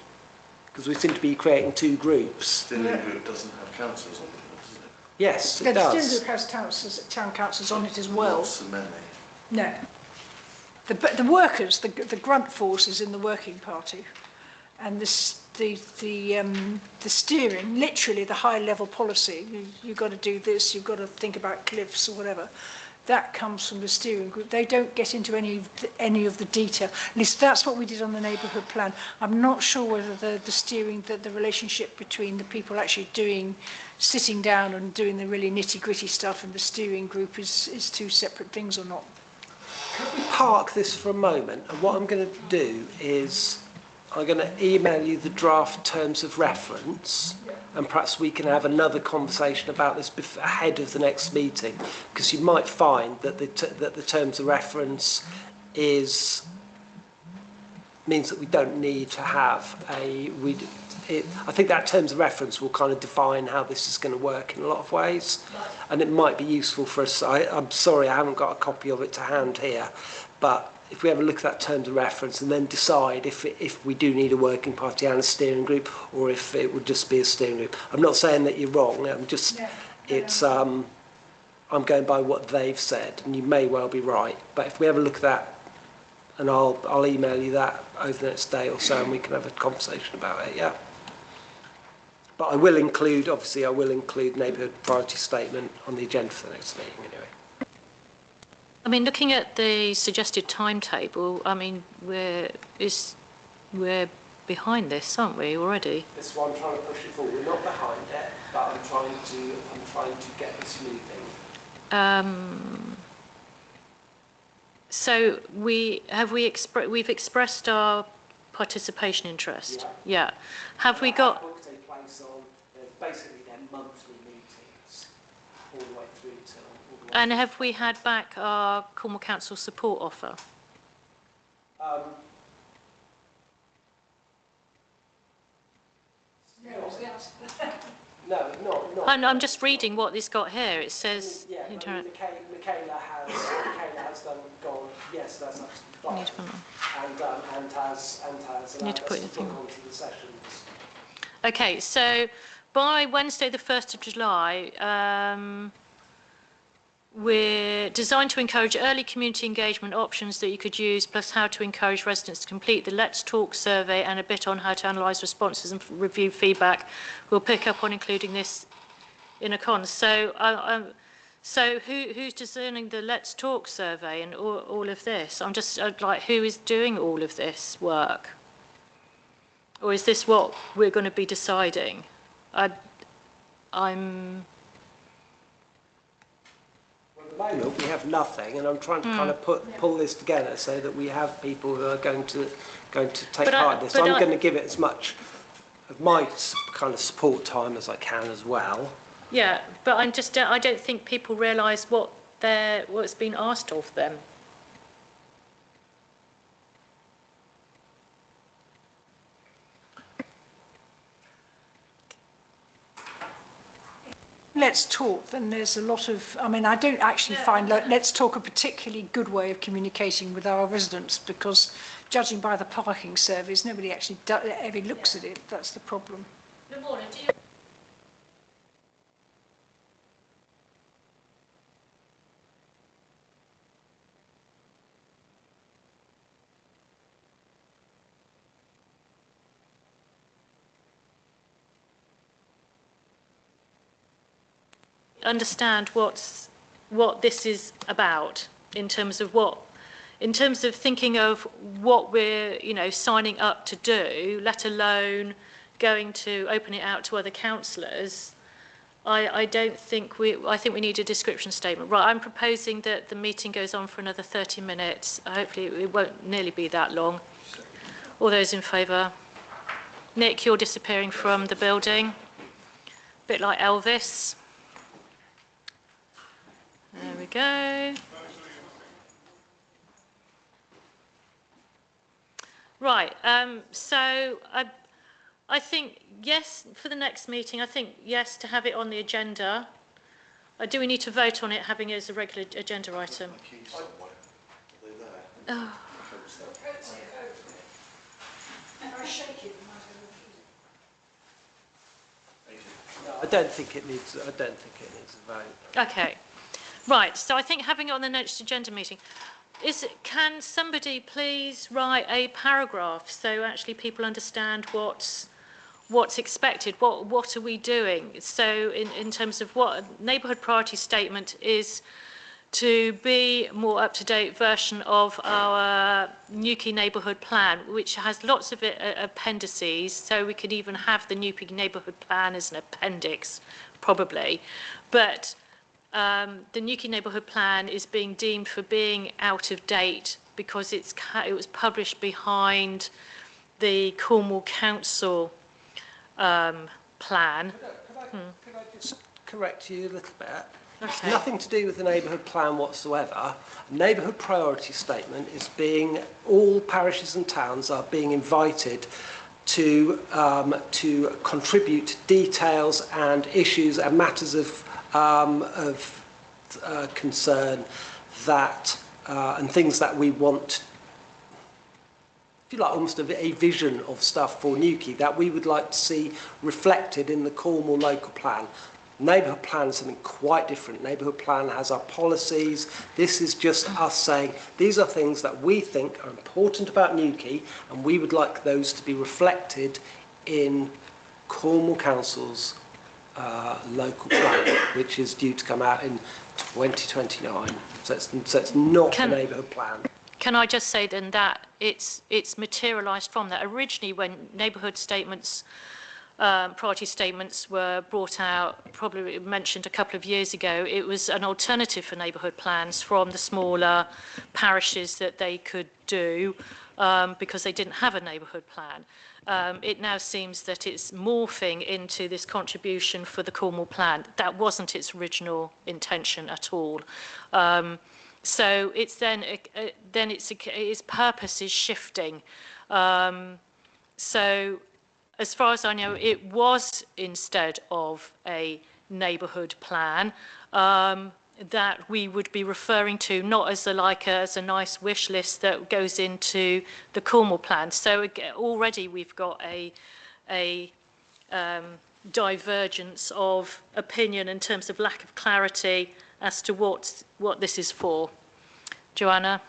Because we seem to be creating two groups. The steering group doesn't have councillors on it, does it? Yes, it does. The steering group has town councillors on it as well. Not so many. No. The workers, the grunt force is in the working party. And the steering, literally the high level policy, you've got to do this, you've got to think about cliffs or whatever, that comes from the steering group. They don't get into any of the detail. At least that's what we did on the neighbourhood plan. I'm not sure whether the relationship between the people actually sitting down and doing the really nitty gritty stuff and the steering group is two separate things or not. Can we park this for a moment? And what I'm going to do is I'm going to email you the draft terms of reference, and perhaps we can have another conversation about this ahead of the next meeting, because you might find that the terms of reference means that we don't need to have I think that terms of reference will kind of define how this is going to work in a lot of ways, and it might be useful for us. I'm sorry I haven't got a copy of it to hand here, but if we have a look at that terms of reference and then decide if we do need a working party and a steering group, or if it would just be a steering group. I'm not saying that you're wrong. I'm going by what they've said, and you may well be right. But if we have a look at that, and I'll email you that over the next day or so, and we can have a conversation about it. Yeah. But I will include neighbourhood priority statement on the agenda for the next meeting anyway. I mean, looking at the suggested timetable, I mean, we're behind this, aren't we, already? That's why I'm trying to push it forward. We're not behind it, but I'm trying to get this moving. So we've expressed our participation interest. Yeah. Have we got? Booked a place on basically their monthly meetings, all the way through till. And have we had back our Cornwall Council support offer? No, not. I'm just reading what it's got here. It says. Yeah, Michaela has gone. Yes, that's absolutely fine. And has allowed us to book onto the sessions. Okay, so by Wednesday, the 1st of July, we're designed to encourage early community engagement options that you could use, plus how to encourage residents to complete the Let's Talk survey and a bit on how to analyse responses and review feedback. We'll pick up on including this in a con. So, who's designing the Let's Talk survey and all of this? I'm just like, who is doing all of this work? Or is this what we're going to be deciding? I'm. Well, at the moment, we have nothing, and I'm trying to kind of pull this together so that we have people who are going to take part in this. So I'm going to give it as much of my kind of support time as I can as well. Yeah, but I don't think people realise what's been asked of them. Let's Talk, then there's a lot of, I mean, I don't actually find Let's Talk a particularly good way of communicating with our residents, because judging by the parking surveys, nobody actually ever looks at it. That's the problem. Good morning. Do you understand what this is about in terms of thinking of what we're signing up to do, let alone going to open it out to other councillors? I think we need a description statement. Right, I'm proposing that the meeting goes on for another 30 minutes. Hopefully it won't nearly be that long. All those in favour? Nick, you're disappearing from the building. A bit like Elvis. There we go. Right, so I think yes for the next meeting. I think yes to have it on the agenda. Do we need to vote on it having it as a regular agenda item? Oh. No, I don't think it needs a vote. Okay. Right, so I think having it on the next agenda meeting, can somebody please write a paragraph so actually people understand what's expected, what are we doing? So in terms of what a neighbourhood priority statement is, to be more up-to-date version of our Newquay neighbourhood plan, which has lots of appendices, so we could even have the Newquay neighbourhood plan as an appendix, probably. But the Newquay neighbourhood plan is being deemed for being out of date because it was published behind the Cornwall Council plan. Could I just correct you a little bit? Okay. Nothing to do with the neighbourhood plan whatsoever. A neighbourhood priority statement is all parishes and towns are being invited to contribute details and issues and matters of concern that and things that we want, if you like, almost a vision of stuff for Newquay that we would like to see reflected in the Cornwall local plan. Neighbourhood plan is something quite different. Neighbourhood plan has our policies. This is just us saying these are things that we think are important about Newquay and we would like those to be reflected in Cornwall Council's local plan, which is due to come out in 2029. So it's not a neighbourhood plan. Can I just say then that it's materialised from that. Originally, when neighbourhood statements priority statements were brought out, probably mentioned a couple of years ago, it was an alternative for neighbourhood plans from the smaller parishes that they could do because they didn't have a neighbourhood plan. It now seems that it's morphing into this contribution for the Cornwall plan. That wasn't its original intention at all. So it's its purpose is shifting. So as far as I know, it was instead of a neighbourhood plan that we would be referring to, not as a nice wish list that goes into the Cornwall plan. So already we've got a divergence of opinion in terms of lack of clarity as to what this is for. Joanna?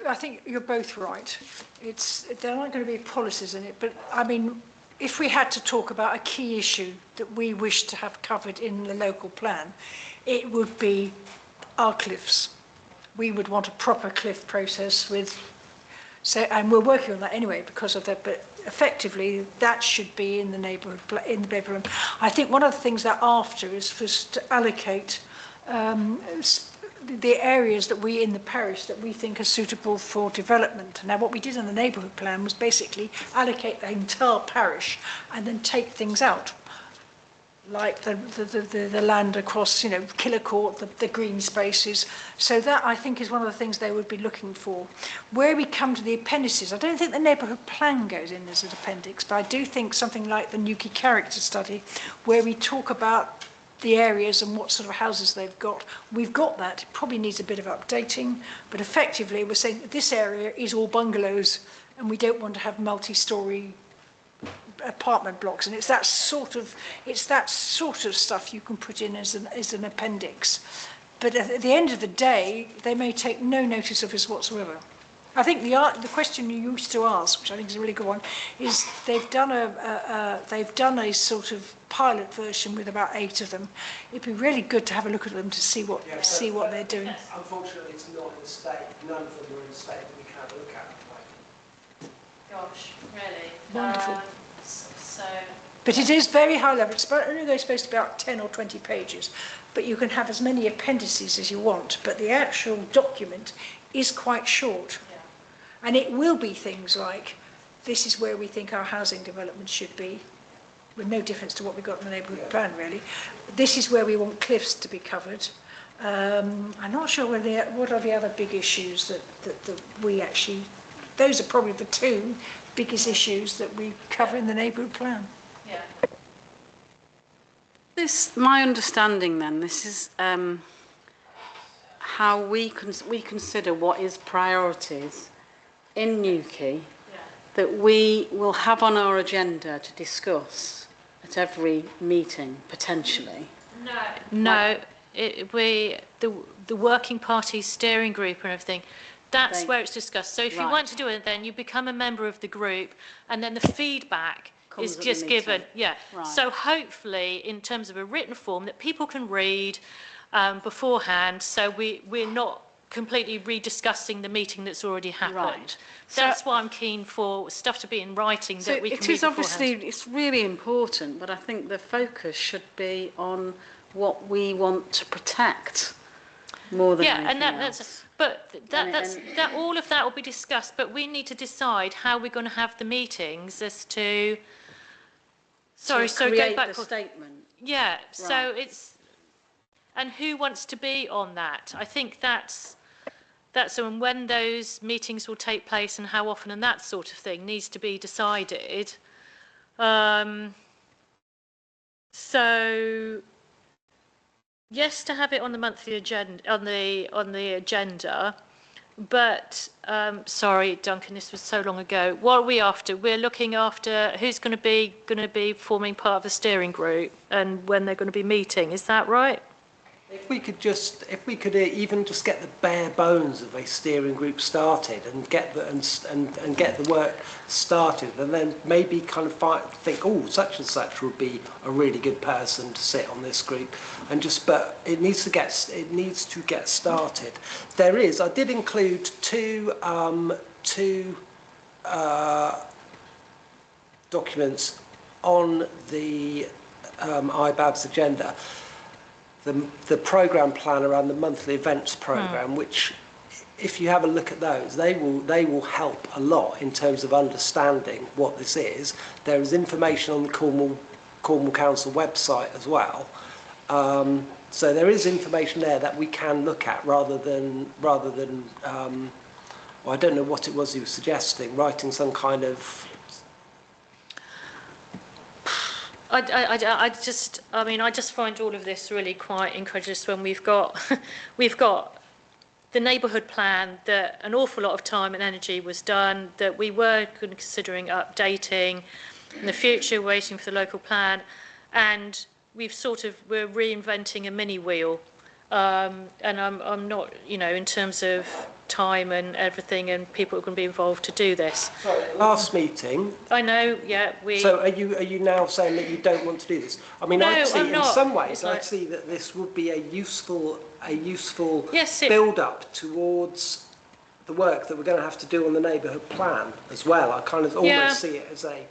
I think you're both right. There aren't going to be policies in it, but I mean, if we had to talk about a key issue that we wish to have covered in the local plan, it would be our cliffs. We would want a proper cliff process and we're working on that anyway because of that, but effectively that should be in the neighbourhood plan. I think one of the things they're after is for us to allocate the areas that we in the parish that we think are suitable for development. Now what we did in the neighbourhood plan was basically allocate the entire parish and then take things out, like the land across, Killicourt, the green spaces. So that I think is one of the things they would be looking for. Where we come to the appendices, I don't think the neighbourhood plan goes in as an appendix, but I do think something like the Newquay character study, where we talk about the areas and what sort of houses they've got. We've got that. It probably needs a bit of updating, but effectively we're saying that this area is all bungalows and we don't want to have multi-storey apartment blocks, and it's that sort of stuff you can put in as an appendix. But at the end of the day, they may take no notice of us whatsoever. I think the question you used to ask, which I think is a really good one, is they've done a sort of pilot version with about 8 of them. It'd be really good to have a look at them to see what they're doing. Unfortunately, it's not in a state. None of them are in a state that we can have a look at. Gosh, really? Wonderful. So. But it is very high level. It's only supposed to be about 10 or 20 pages, but you can have as many appendices as you want. But the actual document is quite short. And it will be things like, this is where we think our housing development should be, with no difference to what we've got in the neighbourhood plan, really. This is where we want cliffs to be covered. I'm not sure what are the other big issues that we actually, those are probably the 2 biggest issues that we cover in the neighbourhood plan. Yeah. My understanding then, this is how we consider what is priorities in Newquay that we will have on our agenda to discuss at every meeting, potentially. No. The working party steering group and everything, that's where it's discussed. So if you want to do it, then you become a member of the group, and then the feedback is just given. Yeah. Right. So hopefully, in terms of a written form that people can read beforehand, so we're not completely rediscussing the meeting that's already happened. Right. That's why I'm keen for stuff to be in writing that we can read beforehand. It is obviously, it's really important, but I think the focus should be on what we want to protect more than anything else. All of that will be discussed, but we need to decide how we're going to have the meetings as to. Sorry, so go back. The statement. Yeah. Right. So it's, and who wants to be on that? I think that's when those meetings will take place and how often and that sort of thing needs to be decided. So yes, to have it on the monthly agenda, on the agenda, but sorry, Duncan, this was so long ago. What are we after? We're looking after who's going to be forming part of the steering group and when they're going to be meeting. Is that right? If we could even just get the bare bones of a steering group started and get the work started, and then maybe kind of think, oh, such and such would be a really good person to sit on this group, but it needs to get started. I did include two documents on the IBAB's agenda the programme plan around the monthly events programme, which, if you have a look at those, they will help a lot in terms of understanding what this is. There is information on the Cornwall Council website as well. So there is information there that we can look at rather than well, I don't know what it was he was suggesting, writing some kind of. I just find all of this really quite incredulous when we've got the neighbourhood plan that an awful lot of time and energy was done, that we were considering updating in the future, waiting for the local plan, and we're reinventing a mini wheel. And I'm not, in terms of time and everything and people who are going to be involved to do this. Sorry, last meeting. I know, yeah. So are you now saying that you don't want to do this? I mean, No, I'd see I'm in not. some ways, I'd see that this would be a useful Yes, build-up towards the work that we're going to have to do on the neighbourhood plan as well. I kind of almost see it as a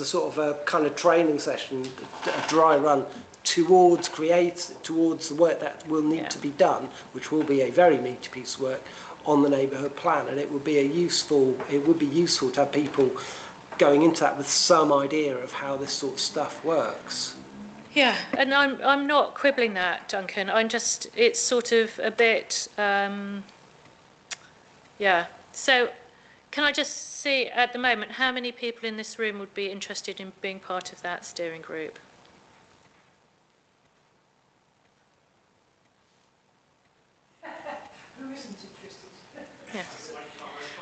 sort of a kind of training session, a dry run towards the work that will need to be done, which will be a very meaty piece of work on the neighbourhood plan, and it would be useful to have people going into that with some idea of how this sort of stuff works. Yeah, and I'm not quibbling that, Duncan. It's sort of a bit, yeah. So, can I just see at the moment how many people in this room would be interested in being part of that steering group? Who isn't interested? Yeah.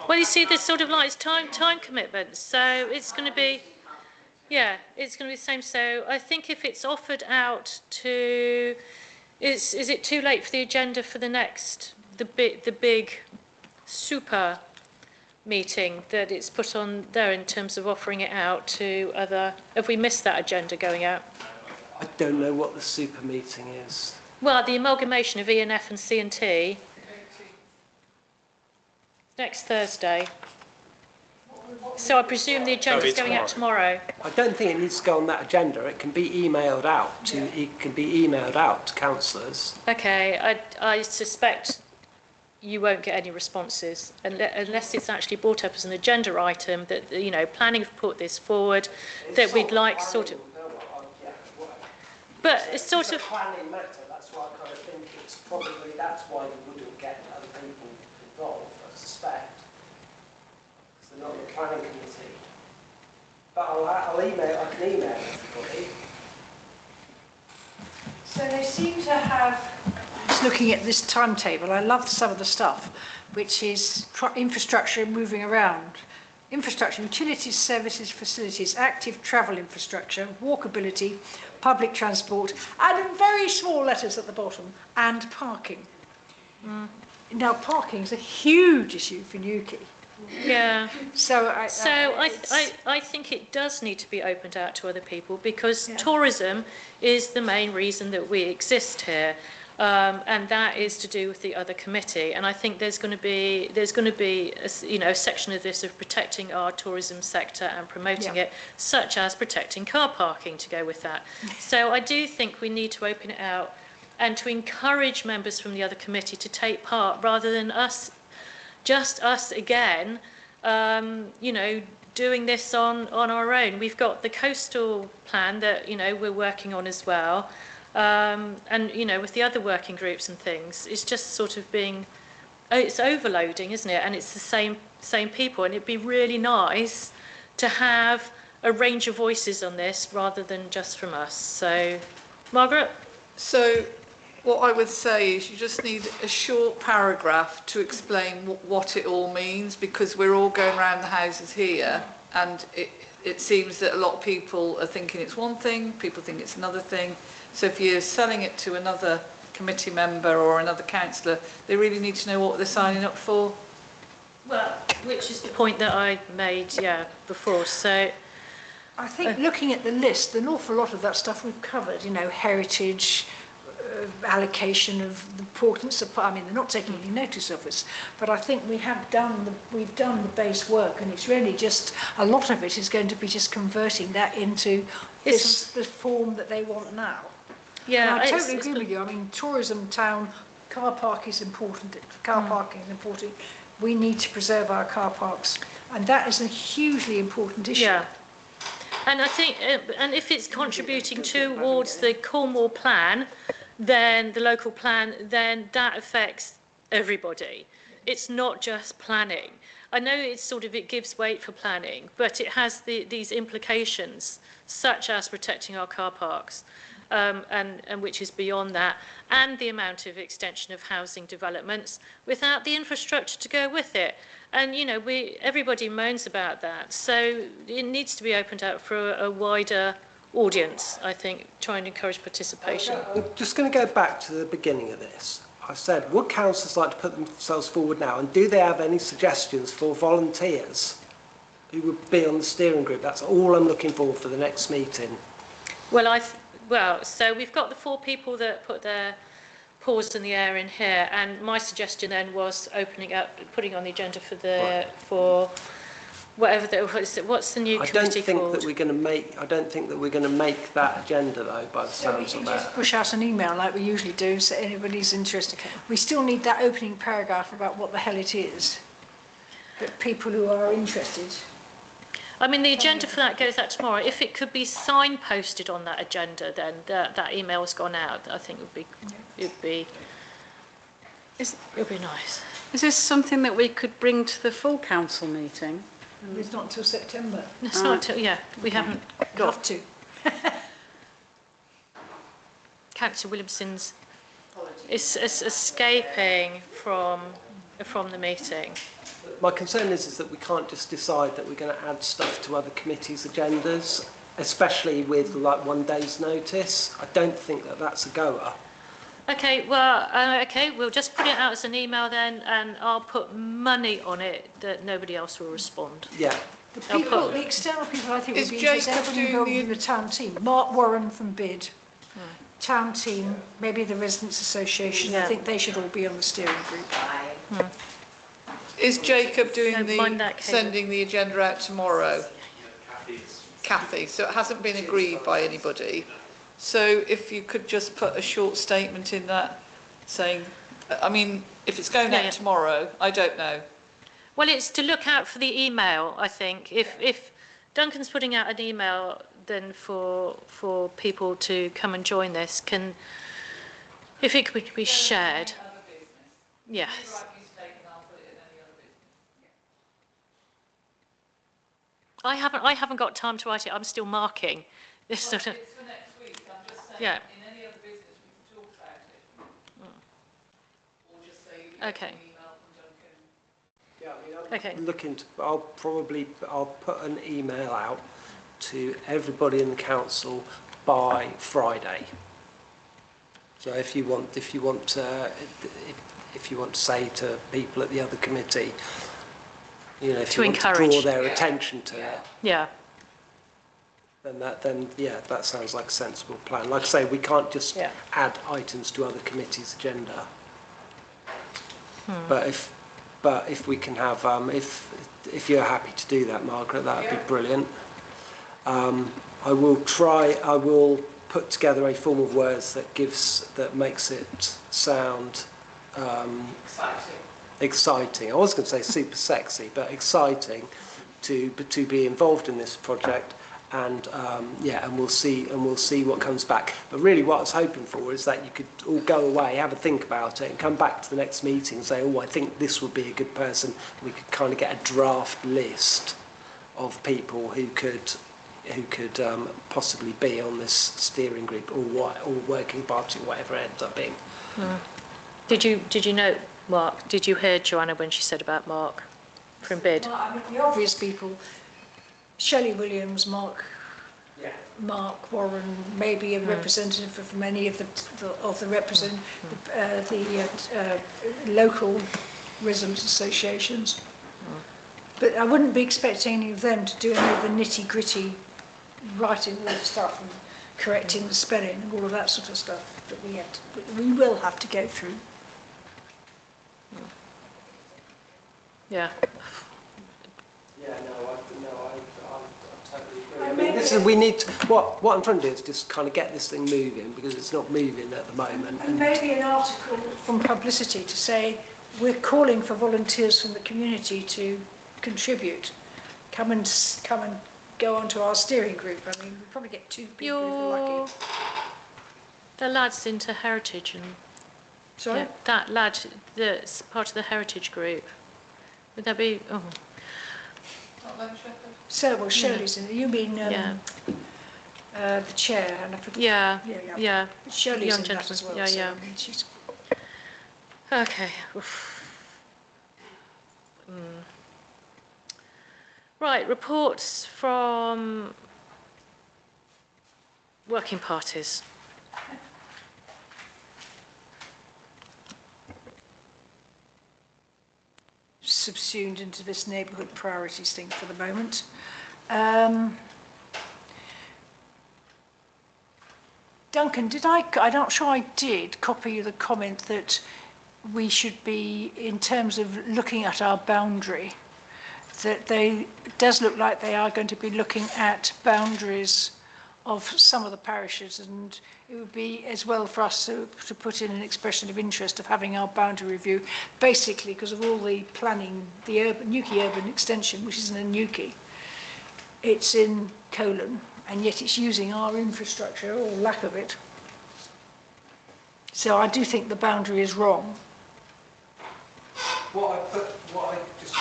Well, you see, this sort of like it's time commitment, so it's going to be. Yeah, it's going to be the same. So I think if it's offered out to, is it too late for the agenda for the next, the big super meeting that it's put on there in terms of offering it out to other, have we missed that agenda going out? I don't know what the super meeting is. Well, the amalgamation of ENF and C&T next Thursday. So I presume the agenda is going out tomorrow. I don't think it needs to go on that agenda. It can be emailed out to councillors. Okay, I suspect you won't get any responses unless it's actually brought up as an agenda item that planning have put this forward, that we'd like sort of. But it's sort of planning matter. That's why I kind of think that's why you wouldn't get other people involved. I suspect. Not the planning committee, but I can email everybody. So they seem to have, just looking at this timetable, I love some of the stuff, which is infrastructure moving around. Infrastructure, utilities, services, facilities, active travel infrastructure, walkability, public transport, and in very small letters at the bottom, and parking. Now, parking is a huge issue for Newquay. yeah. So I think it does need to be opened out to other people because tourism is the main reason that we exist here, and that is to do with the other committee. And I think there's going to be a section of this of protecting our tourism sector and promoting it, such as protecting car parking to go with that. So I do think we need to open it out and to encourage members from the other committee to take part rather than just us again, doing this on our own. We've got the coastal plan that, we're working on as well. And, with the other working groups and things, it's just sort of it's overloading, isn't it? And it's the same people. And it'd be really nice to have a range of voices on this rather than just from us. So, Margaret? So what I would say is you just need a short paragraph to explain what it all means, because we're all going around the houses here and it seems that a lot of people are thinking it's one thing, people think it's another thing. So if you're selling it to another committee member or another councillor, they really need to know what they're signing up for. Well, which is the point that I made, before. So I think looking at the list, an awful lot of that stuff we've covered, heritage, allocation of the importance of, I mean, they're not taking any notice of us, but I think we've done the base work, and it's really just, a lot of it is going to be just converting that into the form that they want now. Yeah, and I totally agree with you. I mean, tourism town, car park is important. Car parking is important. We need to preserve our car parks, and that is a hugely important issue. Yeah. And I think, and if it's contributing towards the Cornwall plan, then the local plan, then that affects everybody. It's not just planning. I know it's sort of, it gives weight for planning, but it has these implications, such as protecting our car parks, and which is beyond that, and the amount of extension of housing developments without the infrastructure to go with it. And, you know, everybody moans about that. So it needs to be opened up for a wider audience, I think, trying to encourage participation. I'm just going to go back to the beginning of this. I said, would councillors like to put themselves forward now? And do they have any suggestions for volunteers who would be on the steering group? That's all I'm looking for the next meeting. Well, so we've got the 4 people that put their paws in the air in here, and my suggestion then was opening up, putting on the agenda for whatever what's the new committee called? I don't think that we're going to make that agenda though, by the sounds of that. Just push out an email like we usually do, so anybody's interested. We still need that opening paragraph about what the hell it is, but people who are interested. I mean, the agenda for that goes out tomorrow. If it could be signposted on that agenda, then that email's gone out. I think it'd be nice. Is this something that we could bring to the full council meeting? It's not until September. It's not until, we haven't got to. Councillor Williamson's is escaping from the meeting. My concern is that we can't just decide that we're going to add stuff to other committees' agendas, especially with like 1 day's notice. I don't think that that's a goer. Okay, well, we'll just put it out as an email then, and I'll put money on it that nobody else will respond. Yeah. The external people, I think, would be interested. Everybody involved in the town team. Mark Warren from BID, town team, maybe the Residents Association. I think they should all be on the steering group. Is Jacob sending the agenda out tomorrow? Kathy. So it hasn't been agreed by anybody. So if you could just put a short statement in that saying, I mean, if it's going out tomorrow, I don't know. Well, it's to look out for the email, I think. If Duncan's putting out an email, then for people to come and join this, if it could be shared. Yes. I haven't got time to write it. I'm still marking this sort of. It's for next week. I'm just saying. Yeah. In any other business, we can talk about it. Or just say you okay. An email from Okay. Duncan. I'll put an email out to everybody in the council by Friday. So if you want to say to people at the other committee, you know, if you want to draw their attention to it, then that sounds like a sensible plan. Like I say, we can't just add items to other committees' agenda. But if we can have, if you're happy to do that, Margaret, that would be brilliant. I will put together a form of words that makes it sound exciting. I was going to say super sexy, but exciting to be involved in this project, and we'll see what comes back. But really, what I was hoping for is that you could all go away, have a think about it, and come back to the next meeting and say, "Oh, I think this would be a good person." We could kind of get a draft list of people who could possibly be on this steering group or working party, or whatever it ends up being. Did you know Mark? Did you hear Joanna when she said about Mark from BID? Well, I mean, the obvious people: Shelley Williams, Mark Warren, maybe a representative from any of the local residents' associations. But I wouldn't be expecting any of them to do any of the nitty-gritty writing all the stuff and correcting the spelling and all of that sort of stuff that we will have to go through. Yeah. Yeah, no, I totally agree. I mean, this is, we need to, what I'm trying to do is just kind of get this thing moving, because it's not moving at the moment. And maybe an article from publicity to say, we're calling for volunteers from the community to contribute. Come and go onto our steering group. I mean, we'll probably get 2 people if we're lucky. The lad's into heritage and... Sorry? Yeah, that lad that's part of the heritage group. Would that be... Oh. So, well, Shirley's in it. You mean Yeah. The chair, and I forget. Yeah. Shirley's Young in that gentleman. as well. Yeah, so, yeah. I mean, she's... Okay. Oof. Right, reports from working parties. Subsumed into this neighbourhood priorities thing for the moment. Duncan, I'm not sure I did copy the comment that we should be, in terms of looking at our boundary, that it does look like they are going to be looking at boundaries of some of the parishes, and it would be as well for us to put in an expression of interest of having our boundary review, basically because of all the planning, the Newquay urban extension, which isn't in Newquay, it's in Colon, and yet it's using our infrastructure, or lack of it. So I do think the boundary is wrong. What I just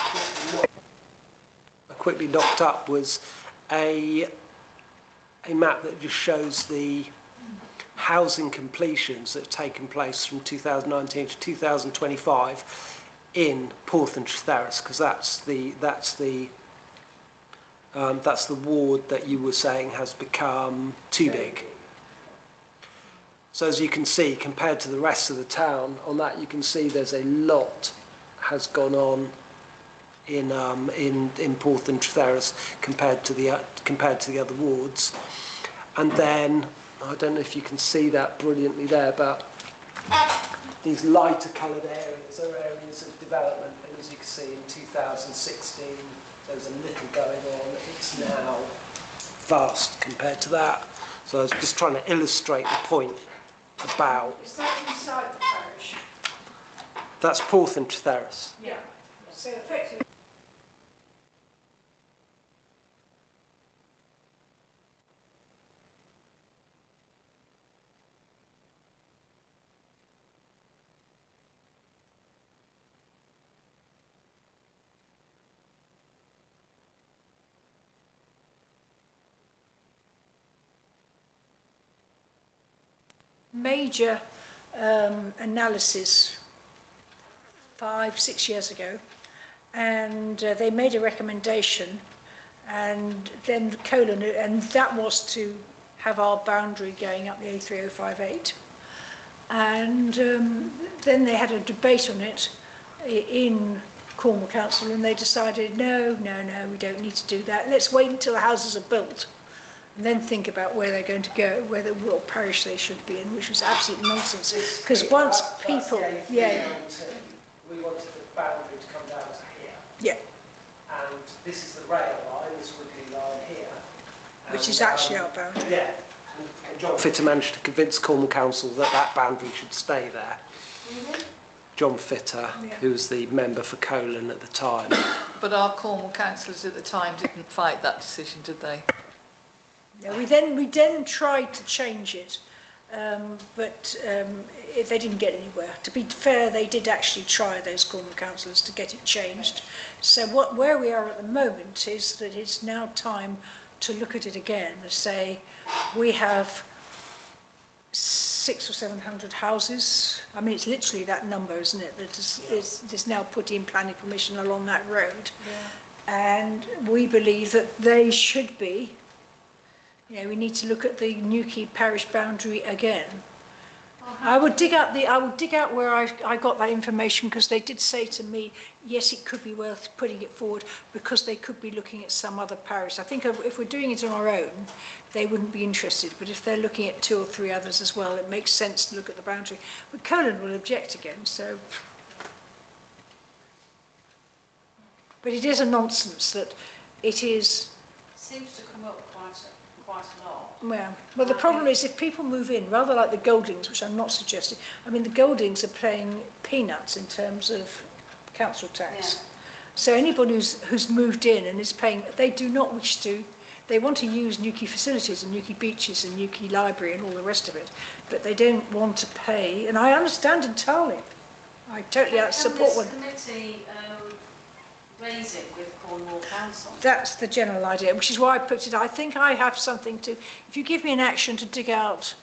quickly knocked up was a map that just shows the housing completions that have taken place from 2019 to 2025 in Porth and Tretheris, because that's the ward that you were saying has become too big. So as you can see, compared to the rest of the town, on that you can see there's a lot has gone on in Porth and Tretheris compared to the other wards. And then I don't know if you can see that brilliantly there, but these lighter coloured areas are areas of development, and as you can see in 2016 there was a little going on. It's now vast compared to that. So I was just trying to illustrate the point about... Is that inside the parish? That's Porth and Tretheris. Yeah. So effectively... major analysis 5-6 years ago, and they made a recommendation, and then Colon, and that was to have our boundary going up the A3058, and then they had a debate on it in Cornwall Council, and they decided no, we don't need to do that, let's wait until the houses are built and then think about where they're going to go, what parish they should be in, which was absolute nonsense. Because once people, we wanted the boundary to come down to here. Yeah. And this is the rail line, this wiggly line here. Which is actually our boundary. Yeah. And John Fitter managed to convince Cornwall Council that that boundary should stay there. Mm-hmm. John Fitter, who was the member for Colon at the time. But our Cornwall councillors at the time didn't fight that decision, did they? Yeah, we then tried to change it, but they didn't get anywhere. To be fair, they did actually try, those Cornwall councillors, to get it changed. So where we are at the moment is that it's now time to look at it again and say we have 600 or 700 houses. I mean, it's literally that number, isn't it, that is now put in planning permission along that road. Yeah. And we believe that they should be, we need to look at the Newquay parish boundary again. I would dig out where I got that information, because they did say to me, yes, it could be worth putting it forward because they could be looking at some other parish. I think if we're doing it on our own, they wouldn't be interested, but if they're looking at 2 or 3 others as well, it makes sense to look at the boundary. But Colan will object again, so. But it is a nonsense that it is. Seems to come up quite a lot. Well, the problem is if people move in, rather like the Goldings, which I'm not suggesting. I mean, the Goldings are paying peanuts in terms of council tax. Yeah. So anybody who's moved in and is paying, they do not wish to. They want to use Newquay facilities and Newquay beaches and Newquay library and all the rest of it, but they don't want to pay. And I understand entirely. I totally support one. Can this committee raise it with Cornwall Council? That's the general idea, which is why I put it. I think I have something to. If you give me an action to dig out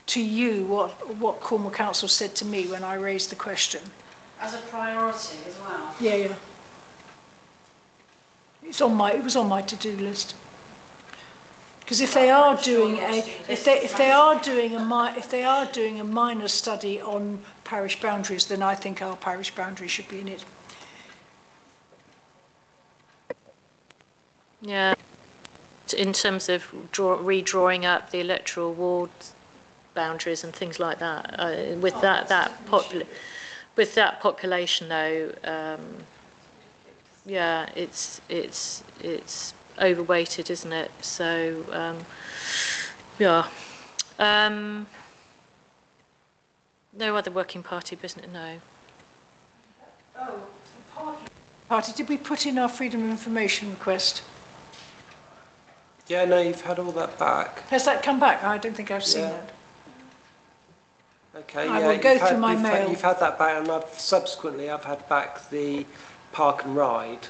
to you what Cornwall Council said to me when I raised the question. As a priority as well. Yeah. It was on my to-do list. Because if they are doing a minor study on parish boundaries, then I think our parish boundary should be in it. Yeah, in terms of redrawing up the electoral ward boundaries and things like that. With that population, though, yeah, it's overweighted, isn't it? So, yeah. No other working party business, no. Oh, party. Did we put in our freedom of information request? Yeah, no, you've had all that back. Has that come back? I don't think I've seen that. Okay, I will go through my mail. You've had that back, and I've had back the park and ride.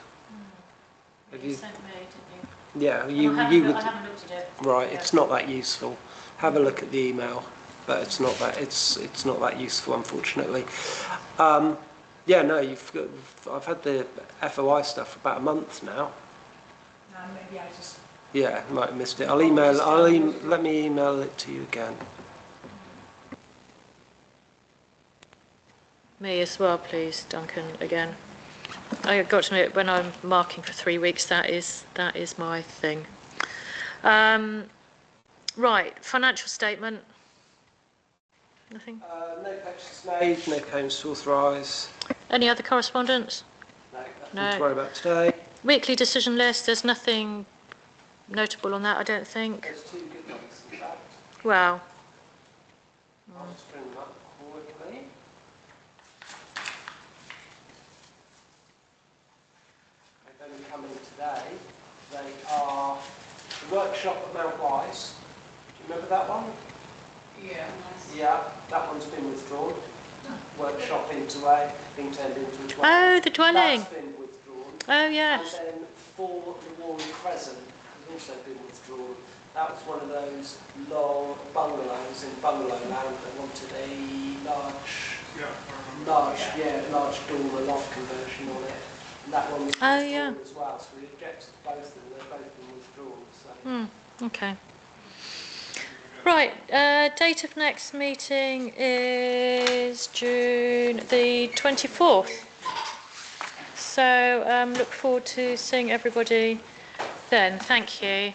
Have you? Sent me, didn't you? Yeah, I haven't looked at it. Right, it's not that useful. Have a look at the email, but it's not that useful, unfortunately. Yeah, no, I've had the FOI stuff for about a month now. Maybe I just. Yeah, might have missed it. Let me email it to you again. Me as well, please, Duncan, again. I got to admit, when I'm marking for 3 weeks, that is my thing. Right, financial statement. Nothing? No purchases made, no payments to authorise. Any other correspondence? No, nothing to worry about today. Weekly decision list, there's nothing notable on that, I don't think. There's 2 good ones, in fact. Well. I'll just bring them up quickly. They've only come in today. They are the workshop at Mount Wise. Do you remember that one? Yeah. Yeah, that one's been withdrawn. Workshop being turned into a dwelling. Oh, the dwelling. That's been withdrawn. Oh, yes. And then for the Warren Crescent has also been withdrawn. That was one of those long bungalows in bungalow land that wanted a large dormer loft conversion on it. And that one was withdrawn as well. So we objected to both of them. They've both been withdrawn. So. Okay. Right, date of next meeting is June the 24th. So look forward to seeing everybody then. Thank you.